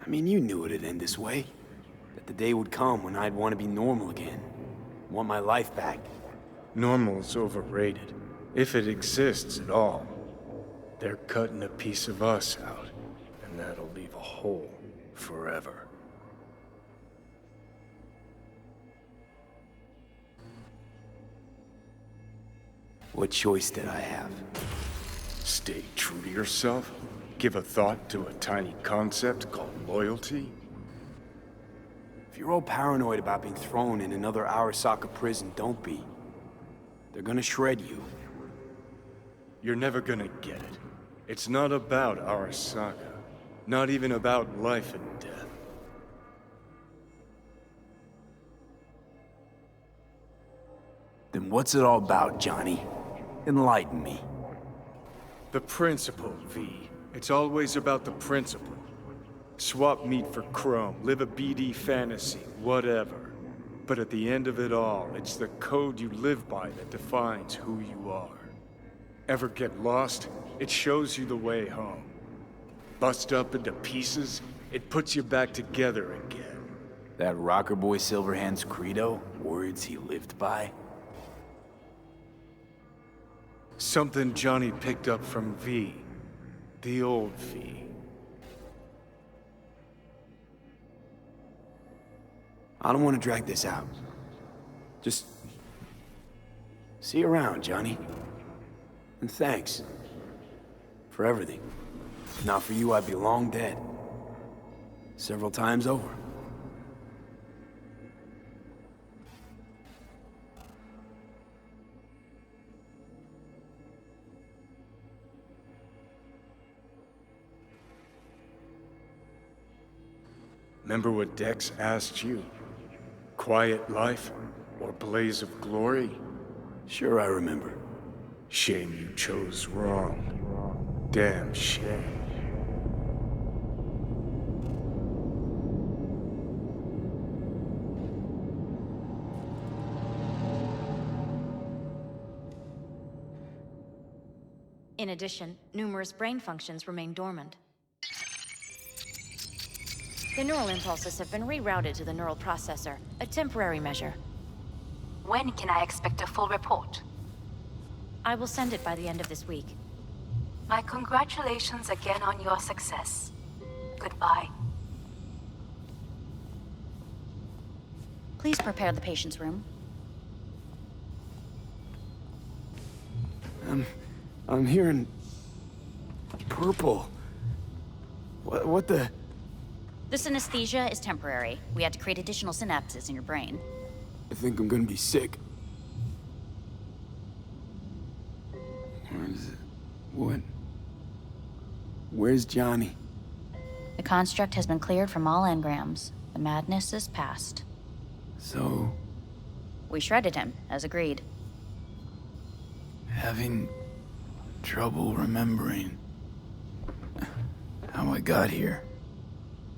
I mean, you knew it'd end this way. That the day would come when I'd want to be normal again. Want my life back. Normal's overrated. If it exists at all. They're cutting a piece of us out, and that'll leave a hole forever. What choice did I have? Stay true to yourself? Give a thought to a tiny concept called loyalty? If you're all paranoid about being thrown in another Arasaka prison, don't be. They're gonna shred you. You're never gonna get it. It's not about Arasaka. Not even about life and death. Then what's it all about, Johnny? Enlighten me. The principle, V. It's always about the principle. Swap meat for chrome, live a BD fantasy, whatever. But at the end of it all, it's the code you live by that defines who you are. Ever get lost? It shows you the way home. Bust up into pieces, it puts you back together again. That rocker boy Silverhand's credo? Words he lived by? Something Johnny picked up from V. The old V. I don't want to drag this out. Just... see you around, Johnny. And thanks. For everything. If not for you, I'd be long dead. Several times over. Remember what Dex asked you? Quiet life or blaze of glory? Sure, I remember. Shame you chose wrong. Damn shame. In addition, numerous brain functions remain dormant. The neural impulses have been rerouted to the neural processor, a temporary measure. When can I expect a full report? I will send it by the end of this week. My congratulations again on your success. Goodbye. Please prepare the patient's room. I'm hearing... purple. What the... The synesthesia is temporary. We had to create additional synapses in your brain. I think I'm gonna be sick. Where is it? What? Where's Johnny? The construct has been cleared from all engrams. The madness is past. So... We shredded him, as agreed. Having trouble remembering how I got here.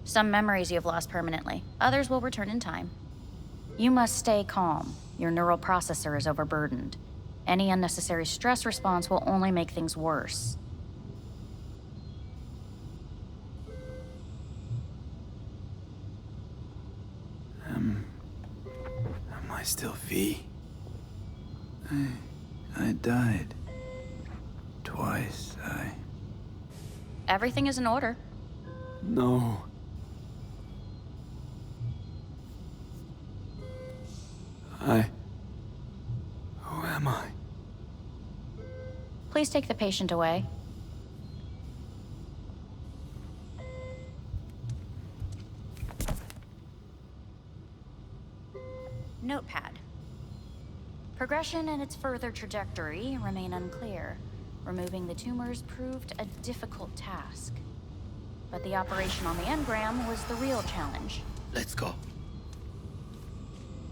Some memories you have lost permanently. Others will return in time. You must stay calm. Your neural processor is overburdened. Any unnecessary stress response will only make things worse. Am I still V? I died. Twice, Everything is in order. No. Who am I? Please take the patient away. Notepad. Progression and its further trajectory remain unclear. Removing the tumors proved a difficult task. But the operation on the engram was the real challenge. Let's go.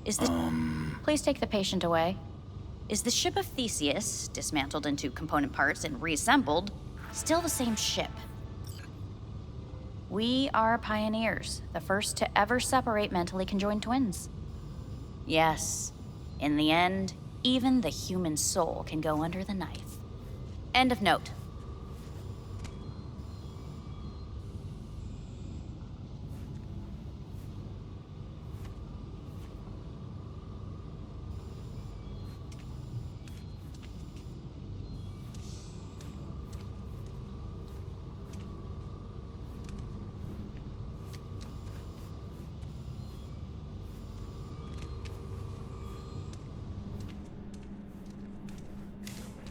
Is this... Please take the patient away. Is the ship of Theseus, dismantled into component parts and reassembled, still the same ship? We are pioneers, the first to ever separate mentally conjoined twins. Yes, in the end, even the human soul can go under the knife. End of note.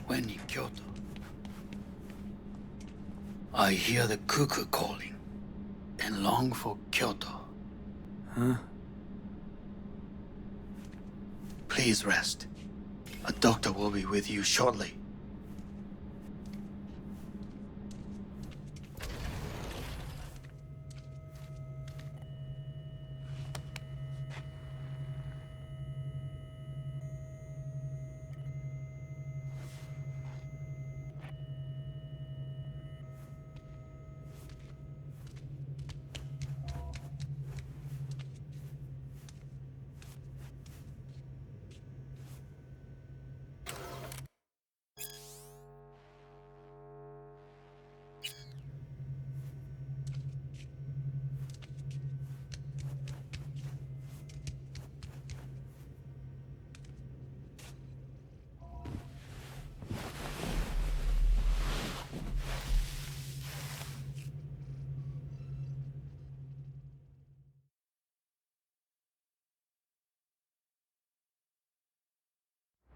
When in Kyoto, I hear the cuckoo calling and long for Kyoto. Huh? Please rest. A doctor will be with you shortly.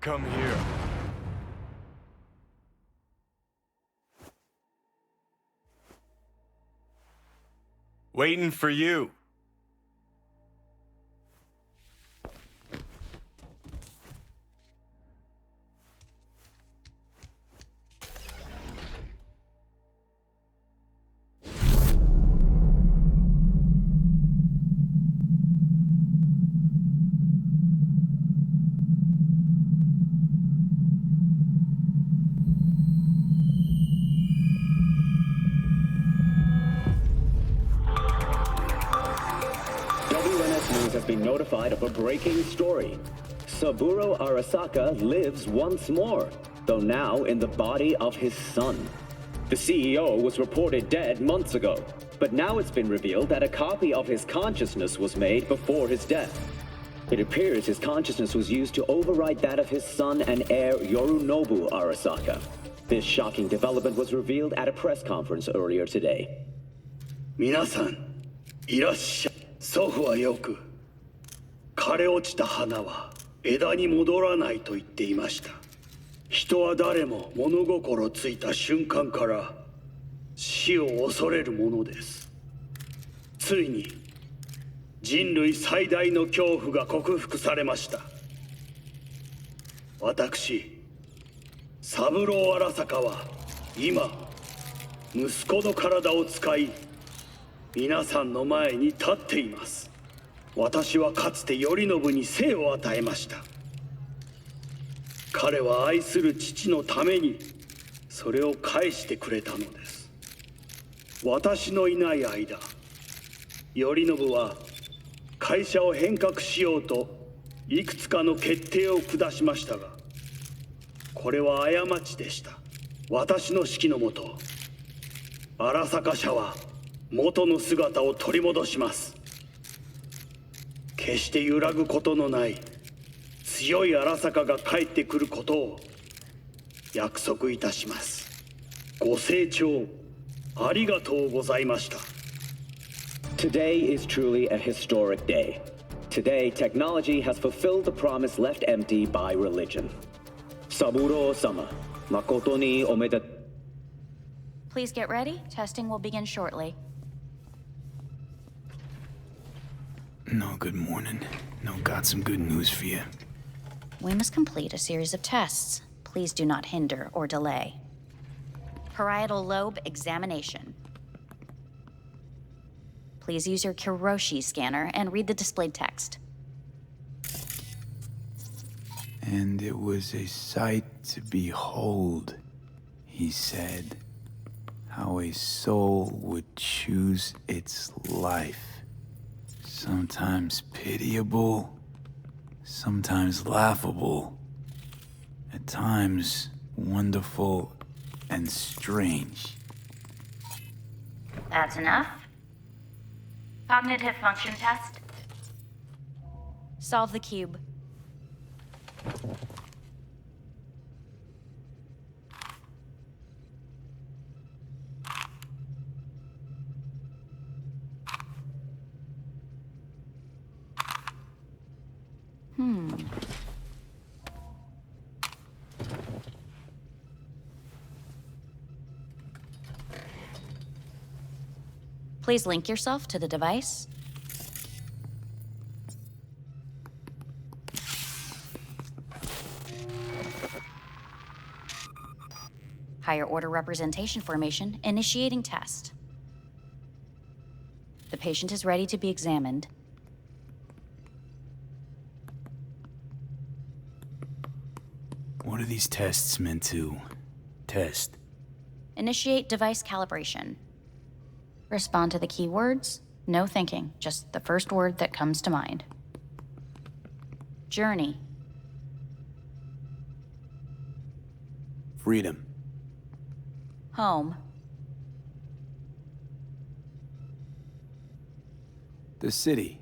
Come here. Waiting for you. been notified of a breaking story. Saburo Arasaka lives once more, though now in the body of his son. The CEO was reported dead months ago, but now it's been revealed that a copy of his consciousness was made before his death. It appears his consciousness was used to override that of his son and heir Yorinobu Arasaka. This shocking development was revealed at a press conference earlier today. 皆さん、いらっしゃい。祖父はよく、枯れ落ちた花は枝に戻らないと言っていました。人は誰も物心ついた瞬間から死を恐れるものです。ついに人類最大の恐怖が克服されました。私、三郎荒坂は今、息子の体を使い、皆さんの前に立っています。私はかつて頼信に生を与えました。彼は愛する父のためにそれを返してくれたのです。私のいない間、頼信は会社を変革しようといくつかの決定を下しましたが、これは過ちでした。私の指揮のもと、荒坂社は元の姿を取り戻します。決して揺らぐことのない強い荒坂が帰ってくることを約束いたします。ご清聴ありがとうございました。Today is truly a historic day. Today, technology has fulfilled the promise left empty by religion. Saburo-sama, makoto ni omedet. Please get ready. Testing will begin shortly. No, good morning. No, got some good news for you. We must complete a series of tests. Please do not hinder or delay. Parietal lobe examination. Please use your Kiroshi scanner and read the displayed text. And it was a sight to behold, he said, how a soul would choose its life. Sometimes pitiable, sometimes laughable, at times wonderful and strange. That's enough. Cognitive function test. Solve the cube. Please link yourself to the device. Higher order representation formation, initiating test. The patient is ready to be examined. What are these tests meant to test? Initiate device calibration. Respond to the keywords. No thinking, just the first word that comes to mind. Journey. Freedom. Home. The city.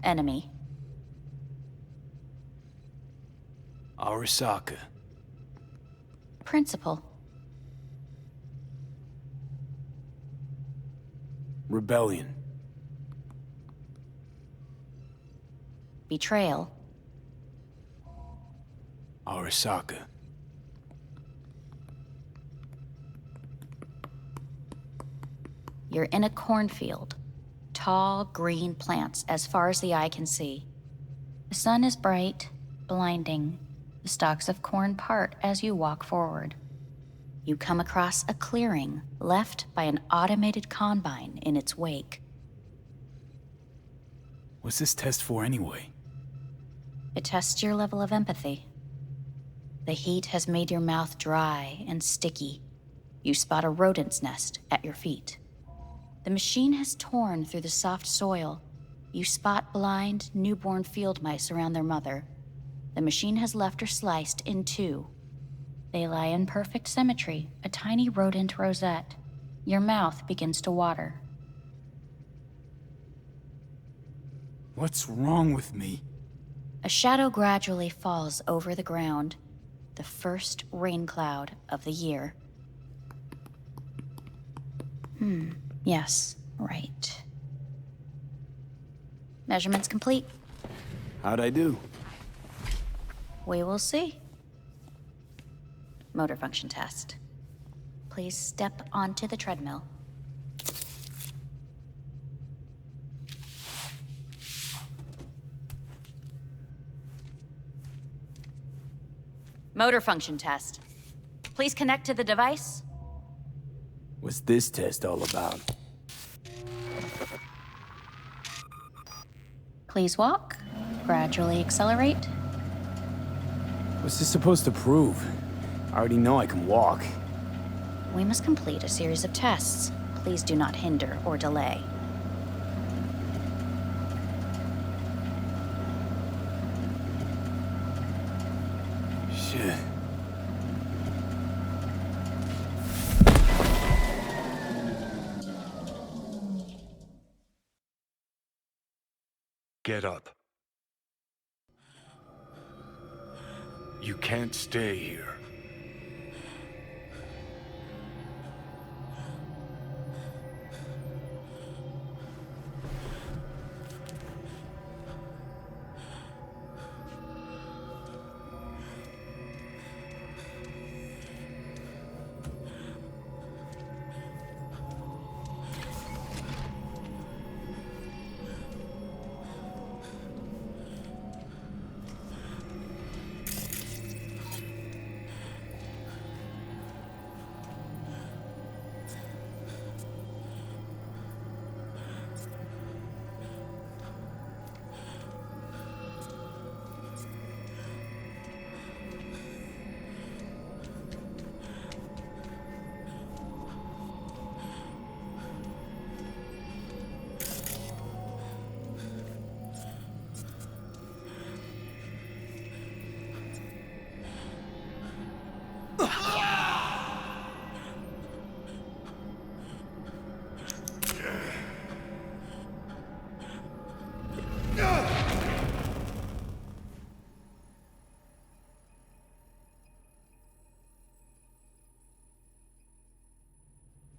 Enemy. Arasaka. Principal. Rebellion. Betrayal. Arasaka. You're in a cornfield. Tall, green plants as far as the eye can see. The sun is bright, blinding. The stalks of corn part as you walk forward. You come across a clearing left by an automated combine in its wake. What's this test for anyway? It tests your level of empathy. The heat has made your mouth dry and sticky. You spot a rodent's nest at your feet. The machine has torn through the soft soil. You spot blind, newborn field mice around their mother. The machine has left her sliced in two. They lie in perfect symmetry, a tiny rodent rosette. Your mouth begins to water. What's wrong with me? A shadow gradually falls over the ground, the first rain cloud of the year. Yes, right. Measurements complete. How'd I do? We will see. Motor function test. Please step onto the treadmill. Motor function test. Please connect to the device. What's this test all about? Please walk. Gradually accelerate. What's this supposed to prove? I already know I can walk. We must complete a series of tests. Please do not hinder or delay. Shit. Get up. You can't stay here.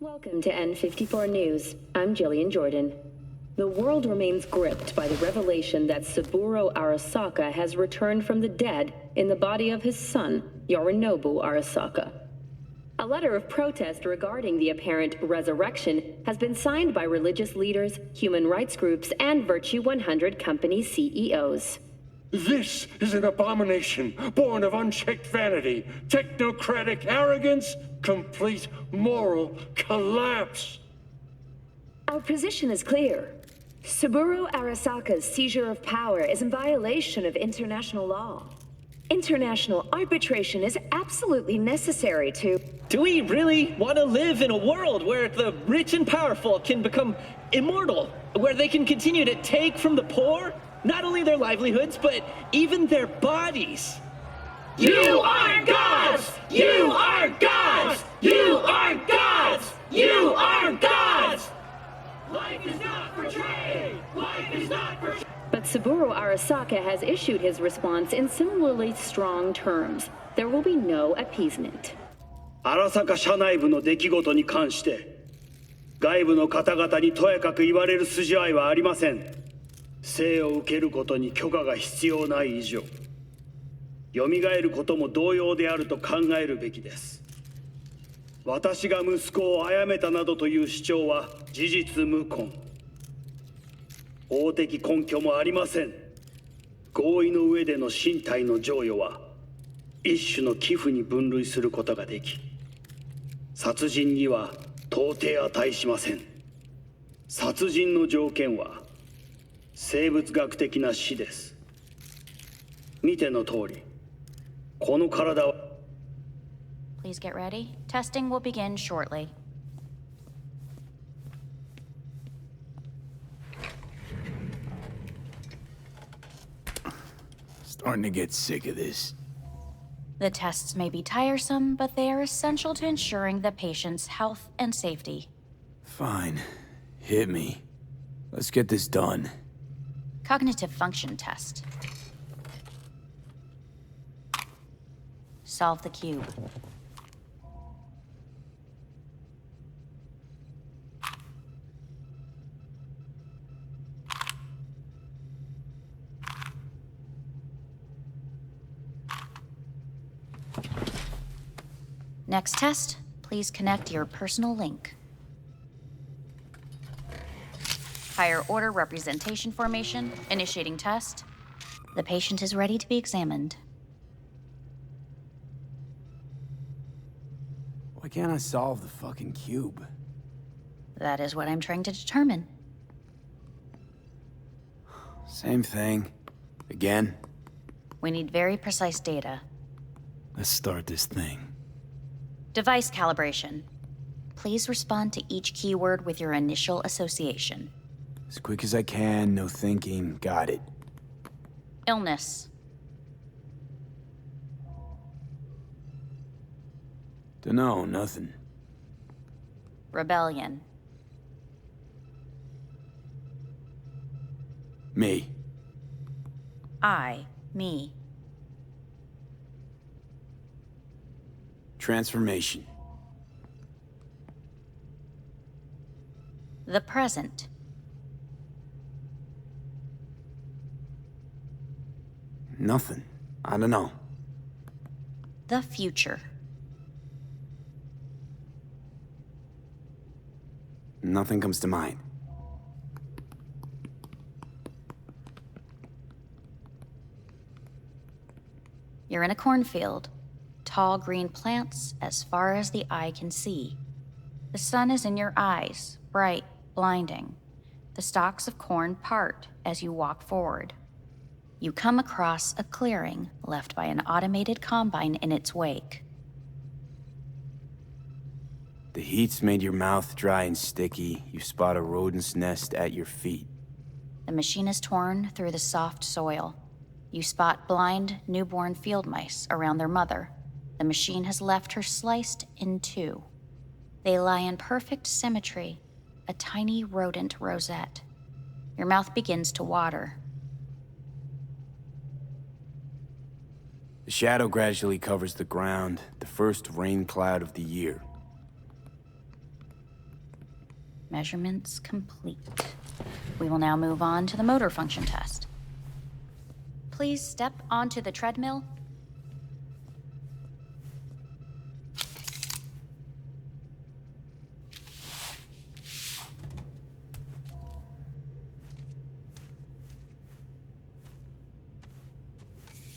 Welcome to N54 News. I'm Jillian Jordan. The world remains gripped by the revelation that Saburo Arasaka has returned from the dead in the body of his son, Yorinobu Arasaka. A letter of protest regarding the apparent resurrection has been signed by religious leaders, human rights groups, and Virtue 100 company CEOs. This is an abomination born of unchecked vanity, technocratic arrogance, complete moral collapse. Our position is clear. Saburo Arasaka's seizure of power is in violation of international law. International arbitration is absolutely necessary to... Do we really want to live in a world where the rich and powerful can become immortal? Where they can continue to take from the poor? Not only their livelihoods, but even their bodies. You are gods! You are gods! You are gods! You are gods! Life is not portrayed! Life is not portrayed! But Saburo Arasaka has issued his response in similarly strong terms. There will be no appeasement. 荒坂社内部の出来事に関して外部の方々にとやかく言われる筋合いはありません。生を受けることに許可が必要ない以上、蘇ることも同様であると考えるべきです。私が息子を殺めたなどという主張は事実無根。法的根拠もありません。合意の上での身体の贈与は一種の寄付に分類することができ、殺人には到底値しません。殺人の条件は生物学的な死です。見ての通り、この体は Please get ready. Testing will begin shortly. Starting to get sick of this. The tests may be tiresome, but they are essential to ensuring the patient's health and safety. Fine. Hit me. Let's get this done. Cognitive function test. Solve the cube. Next test, please connect your personal link. Higher order representation formation, initiating test. The patient is ready to be examined. Why can't I solve the fucking cube? That is what I'm trying to determine. Same thing. Again? We need very precise data. Let's start this thing. Device calibration. Please respond to each keyword with your initial association. As quick as I can, no thinking. Got it. Illness. Dunno, nothing. Rebellion. Me. Me. Transformation. The present. Nothing. I don't know. The future. Nothing comes to mind. You're in a cornfield. Tall green plants as far as the eye can see. The sun is in your eyes, bright, blinding. The stalks of corn part as you walk forward. You come across a clearing left by an automated combine in its wake. The heat's made your mouth dry and sticky. You spot a rodent's nest at your feet. The machine is torn through the soft soil. You spot blind, newborn field mice around their mother. The machine has left her sliced in two. They lie in perfect symmetry, a tiny rodent rosette. Your mouth begins to water. The shadow gradually covers the ground, the first rain cloud of the year. Measurements complete. We will now move on to the motor function test. Please step onto the treadmill.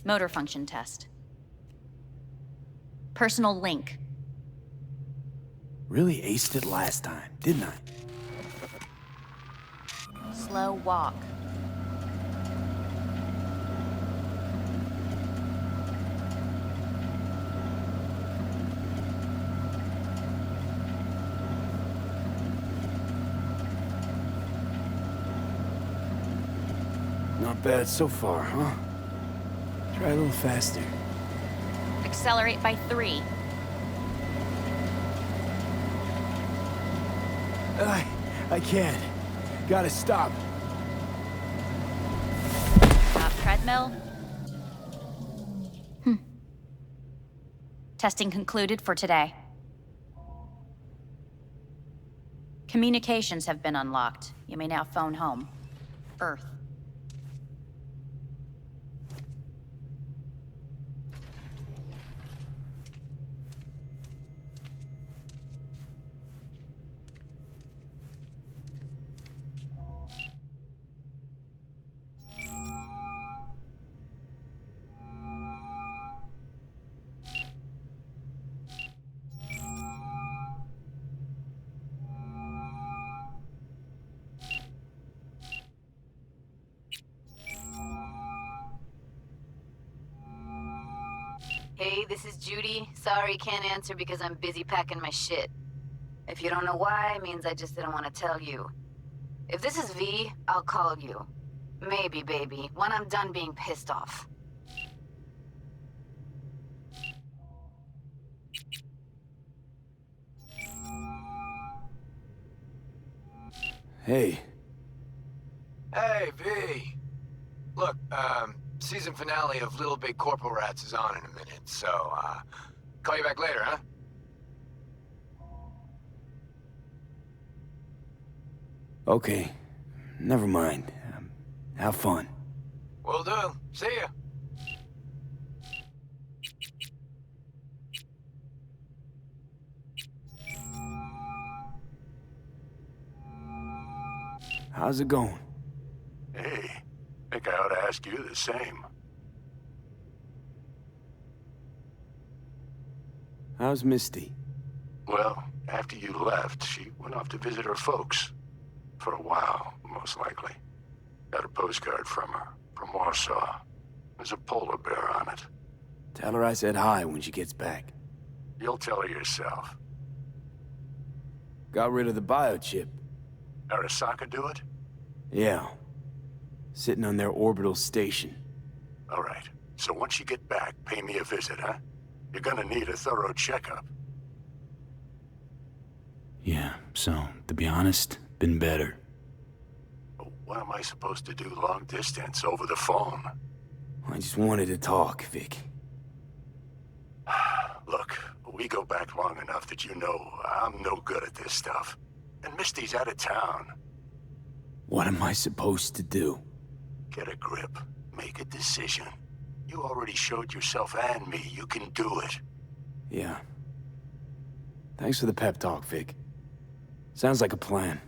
Motor function test. Personal link. Really aced it last time, didn't I? Slow walk. Not bad so far, huh? Try a little faster. Accelerate by 3. I can't. Gotta stop. Stop treadmill. Testing concluded for today. Communications have been unlocked. You may now phone home. Earth. Hey, this is Judy. Sorry, can't answer because I'm busy packing my shit. If you don't know why, it means I just didn't want to tell you. If this is V, I'll call you. Maybe, baby, when I'm done being pissed off. Hey. Hey, V. Look, season finale of Little Big Corporal Rats is on in a minute, so, call you back later, huh? Okay. Never mind. Have fun. Will do. See ya. How's it going? Hey, think I ought to ask you the same. How's Misty? Well, after you left, she went off to visit her folks. For a while, most likely. Got a postcard from her, from Warsaw. There's a polar bear on it. Tell her I said hi when she gets back. You'll tell her yourself. Got rid of the biochip. Arasaka do it? Yeah. Sitting on their orbital station. All right. So once you get back, pay me a visit, huh? You're gonna need a thorough checkup. Yeah, so, to be honest, been better. What am I supposed to do long distance over the phone? I just wanted to talk, Vic. Look, we go back long enough that you know I'm no good at this stuff. And Misty's out of town. What am I supposed to do? Get a grip. Make a decision. You already showed yourself and me you can do it. Yeah. Thanks for the pep talk, Vic. Sounds like a plan.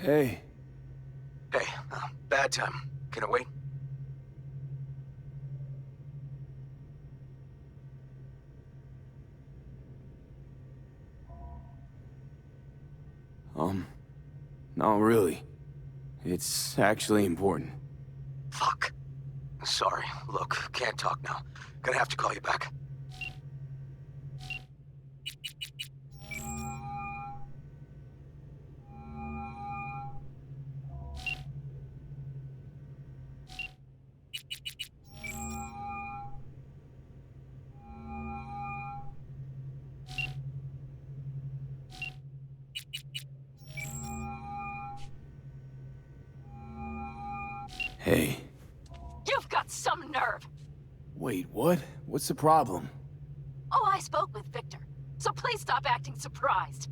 Hey. Hey, bad time. Can it wait? Not really. It's actually important. Fuck. Sorry. Look, can't talk now. Gonna have to call you back. Hey. You've got some nerve! Wait, what? What's the problem? Oh, I spoke with Victor, so please stop acting surprised.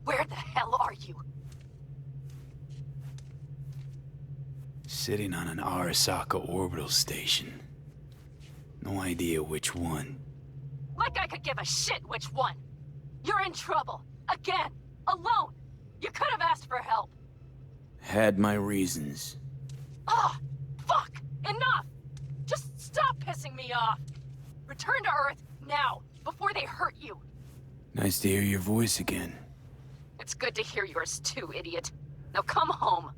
Where the hell are you? Sitting on an Arasaka orbital station. No idea which one. Like I could give a shit which one! You're in trouble! Again! Alone! You could have asked for help! Had my reasons. Ah! Fuck! Enough! Just stop pissing me off! Return to Earth, now, before they hurt you! Nice to hear your voice again. It's good to hear yours too, idiot. Now come home.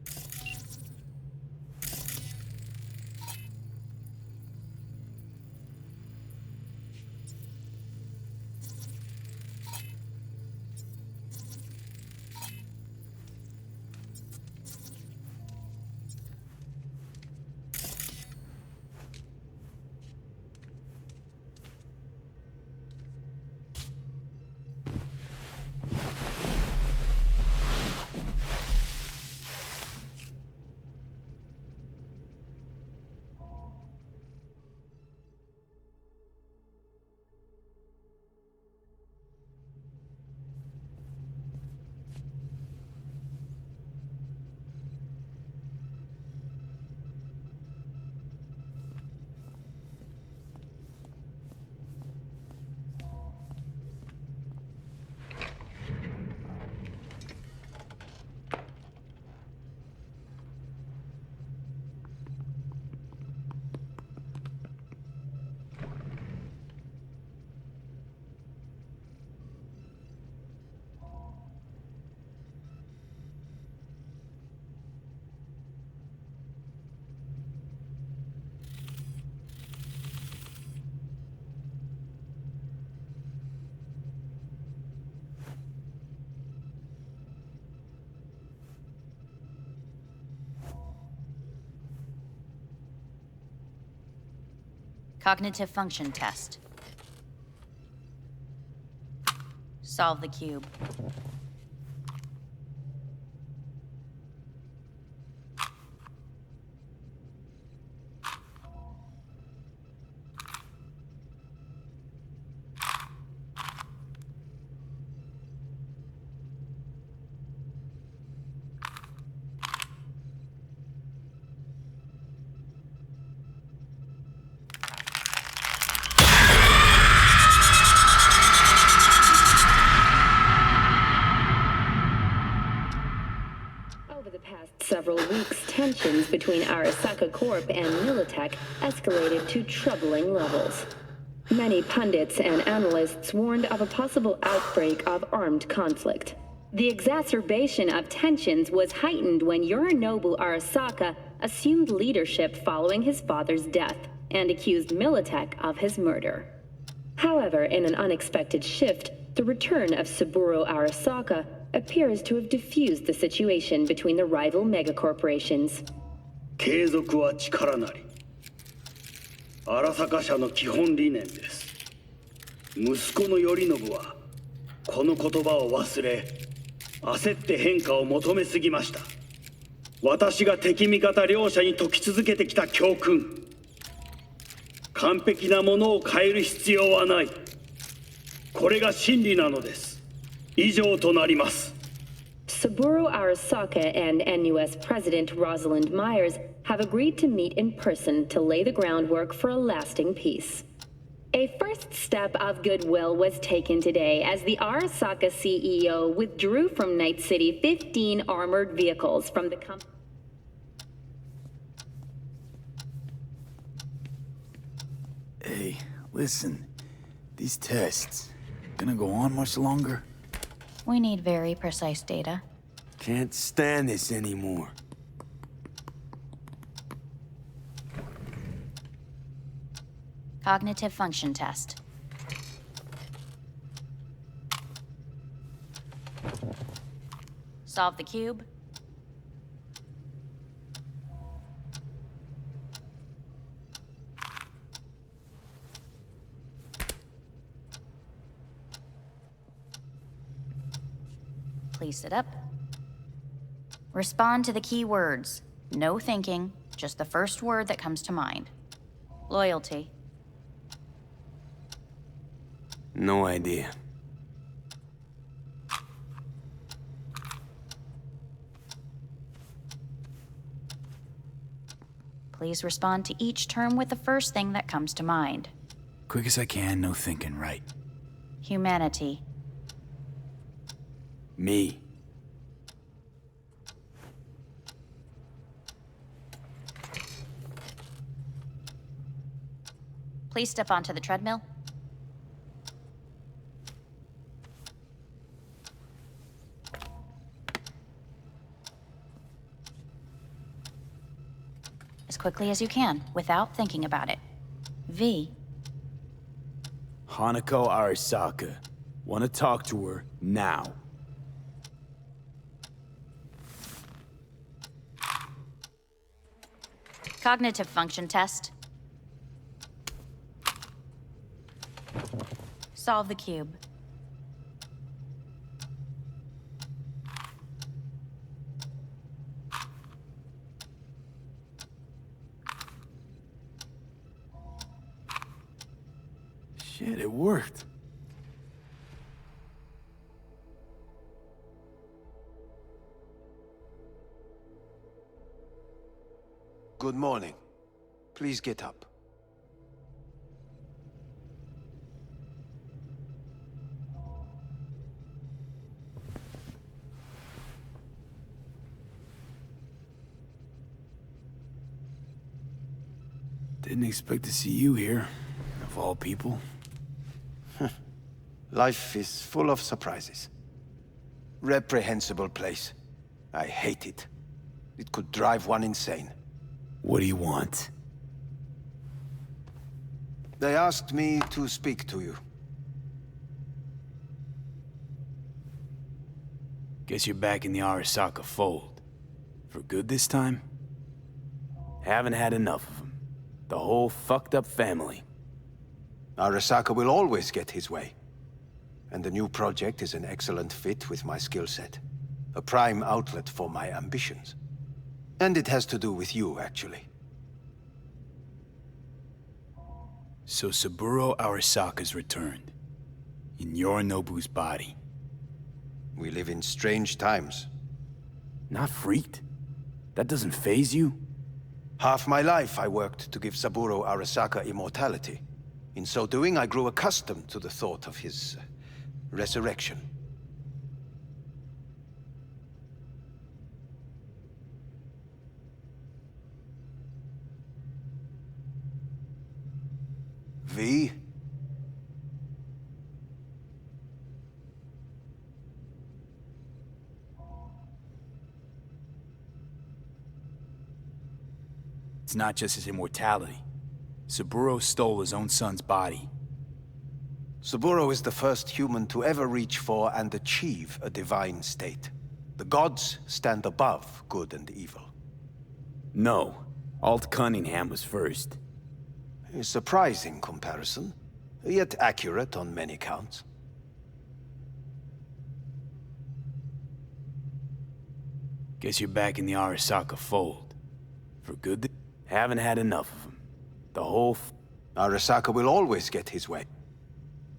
Cognitive function test. Solve the cube. Several weeks, tensions between Arasaka Corp and Militech escalated to troubling levels. Many pundits and analysts warned of a possible outbreak of armed conflict. The exacerbation of tensions was heightened when Yorinobu Arasaka assumed leadership following his father's death and accused Militech of his murder. However, in an unexpected shift, the return of Saburo Arasaka appears to have diffused the situation between the rival megacorporations. 継続は力なり。荒坂社の基本理念です。息子の頼信はこの言葉を忘れ、焦って変化を求めすぎました。私が敵味方両者に説き続けてきた教訓。完璧なものを変える必要はない。これが真理なのです。以上となります。Saburo Arasaka and NUS President Rosalind Myers have agreed to meet in person to lay the groundwork for a lasting peace. A first step of goodwill was taken today as the Arasaka CEO withdrew from Night City 15 armored vehicles from the company. Hey, listen. These tests, gonna go on much longer? We need very precise data. Can't stand this anymore. Cognitive function test. Solve the cube. Please sit up. Respond to the key words. No thinking, just the first word that comes to mind. Loyalty. No idea. Please respond to each term with the first thing that comes to mind. Quick as I can, no thinking, right? Humanity. Me. Please step onto the treadmill. As quickly as you can, without thinking about it. V. Hanako Arasaka. Want to talk to her now. Cognitive function test. Solve the cube. Shit, it worked. Good morning. Please get up. Didn't expect to see you here, of all people. Life is full of surprises. Reprehensible place. I hate it. It could drive one insane. What do you want? They asked me to speak to you. Guess you're back in the Arasaka fold. For good this time? Haven't had enough of them. The whole fucked up family. Arasaka will always get his way. And the new project is an excellent fit with my skill set. A prime outlet for my ambitions. And it has to do with you, actually. So Saburo Arasaka's returned. In Yorinobu's body. We live in strange times. Not freaked? That doesn't faze you? Half my life I worked to give Saburo Arasaka immortality. In so doing, I grew accustomed to the thought of his resurrection. V? It's not just his immortality. Saburo stole his own son's body. Saburo is the first human to ever reach for and achieve a divine state. The gods stand above good and evil. No. Alt Cunningham was first. A surprising comparison, yet accurate on many counts. Guess you're back in the Arasaka fold. For good? Haven't had enough of him. The whole Arasaka will always get his way.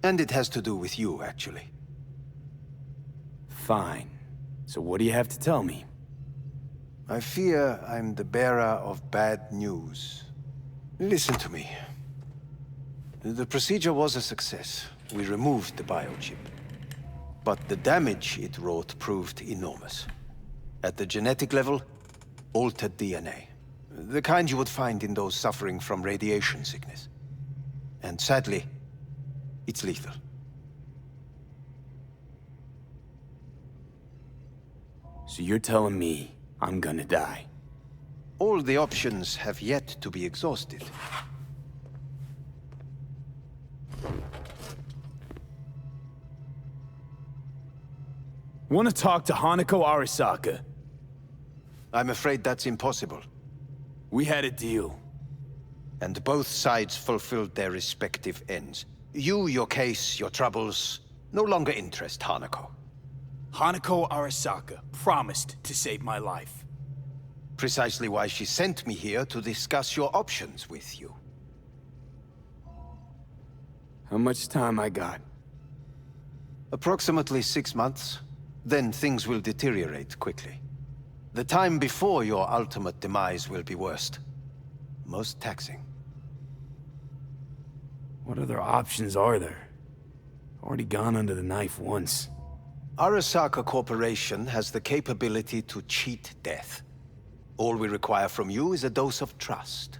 And it has to do with you, actually. Fine. So what do you have to tell me? I fear I'm the bearer of bad news. Listen to me. The procedure was a success. We removed the biochip. But the damage it wrought proved enormous. At the genetic level, altered DNA. The kind you would find in those suffering from radiation sickness. And sadly, it's lethal. So you're telling me I'm gonna die? All the options have yet to be exhausted. Want to talk to Hanako Arasaka? I'm afraid that's impossible. We had a deal. And both sides fulfilled their respective ends. You, your case, your troubles, no longer interest Hanako. Hanako Arasaka promised to save my life. Precisely why she sent me here to discuss your options with you. How much time I got? Approximately 6 months. Then things will deteriorate quickly. The time before your ultimate demise will be worst. Most taxing. What other options are there? Already gone under the knife once. Arasaka Corporation has the capability to cheat death. All we require from you is a dose of trust.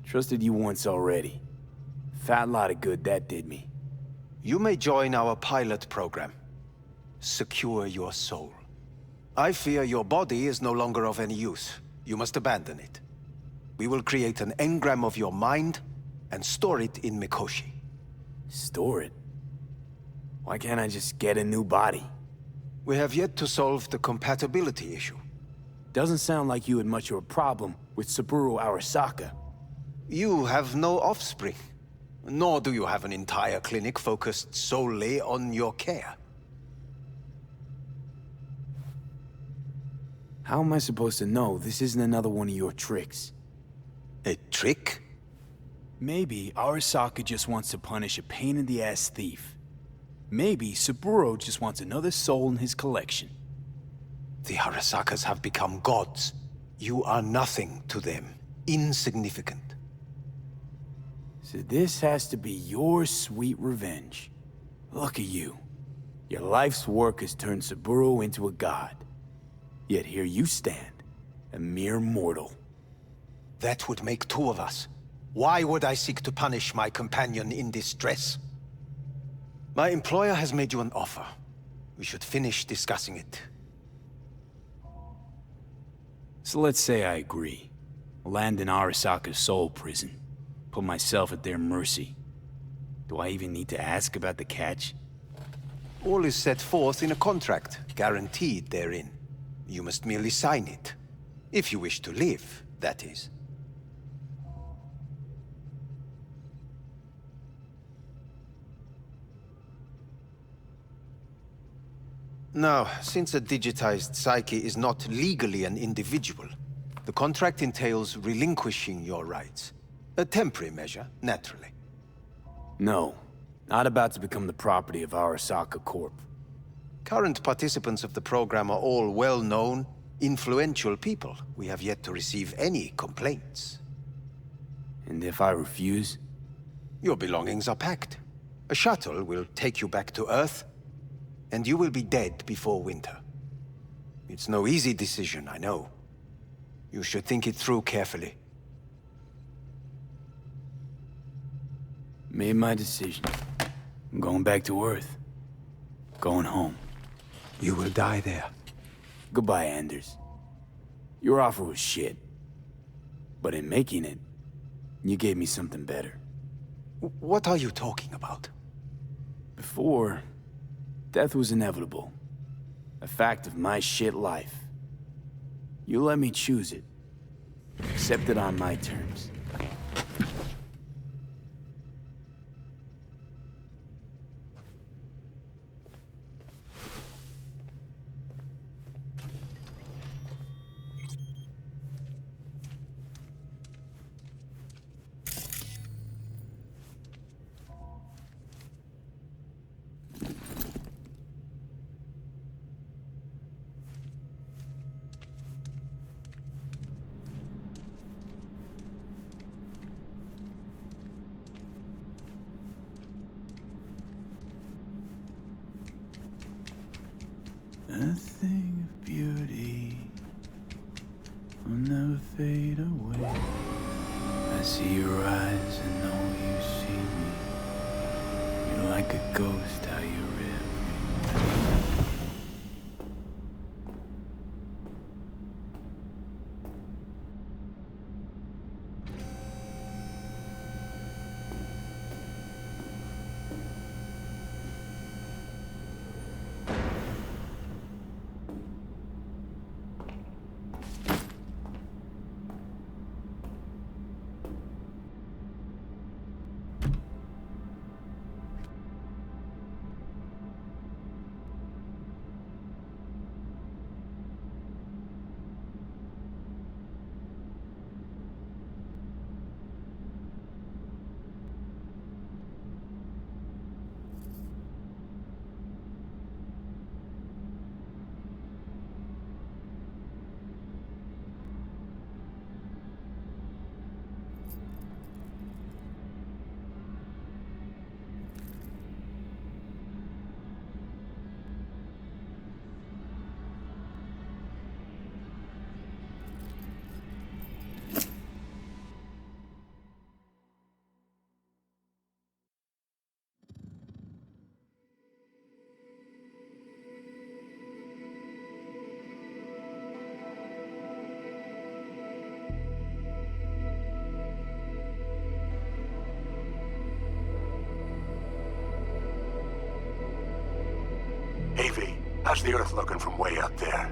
Trusted you once already. Fat lot of good that did me. You may join our pilot program. Secure your soul. I fear your body is no longer of any use. You must abandon it. We will create an engram of your mind and store it in Mikoshi. Store it? Why can't I just get a new body? We have yet to solve the compatibility issue. Doesn't sound like you had much of a problem with Saburo Arasaka. You have no offspring. Nor do you have an entire clinic focused solely on your care. How am I supposed to know this isn't another one of your tricks? A trick? Maybe Arasaka just wants to punish a pain-in-the-ass thief. Maybe Saburo just wants another soul in his collection. The Arasakas have become gods. You are nothing to them. Insignificant. So this has to be your sweet revenge. Look at you. Your life's work has turned Saburo into a god. Yet here you stand, a mere mortal. That would make two of us. Why would I seek to punish my companion in distress? My employer has made you an offer. We should finish discussing it. So let's say I agree. Land in Arasaka's soul prison. Put myself at their mercy. Do I even need to ask about the catch? All is set forth in a contract, guaranteed therein. You must merely sign it. If you wish to live, that is. Now, since a digitized psyche is not legally an individual, the contract entails relinquishing your rights. A temporary measure, naturally. No. Not about to become the property of Arasaka Corp. Current participants of the program are all well-known, influential people. We have yet to receive any complaints. And if I refuse? Your belongings are packed. A shuttle will take you back to Earth, and you will be dead before winter. It's no easy decision, I know. You should think it through carefully. Made my decision. I'm going back to Earth. Going home. You will die there. Goodbye, Anders. Your offer was shit. But in making it, you gave me something better. What are you talking about? Before, death was inevitable. A fact of my shit life. You let me choose it. Accept it on my terms. A thing of beauty will never fade away. I see your eyes and know you see me. You're like a ghost, how you rip. Hey, V, how's the Earth looking from way up there?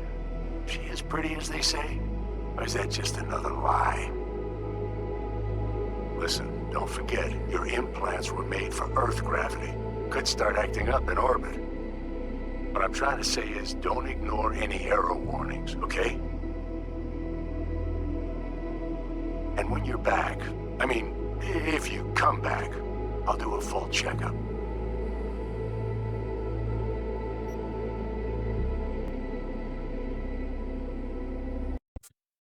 She as pretty as they say? Or is that just another lie? Listen, don't forget, your implants were made for Earth gravity. Could start acting up in orbit. What I'm trying to say is, don't ignore any error warnings, okay? And when you're back, I mean, if you come back, I'll do a full checkup.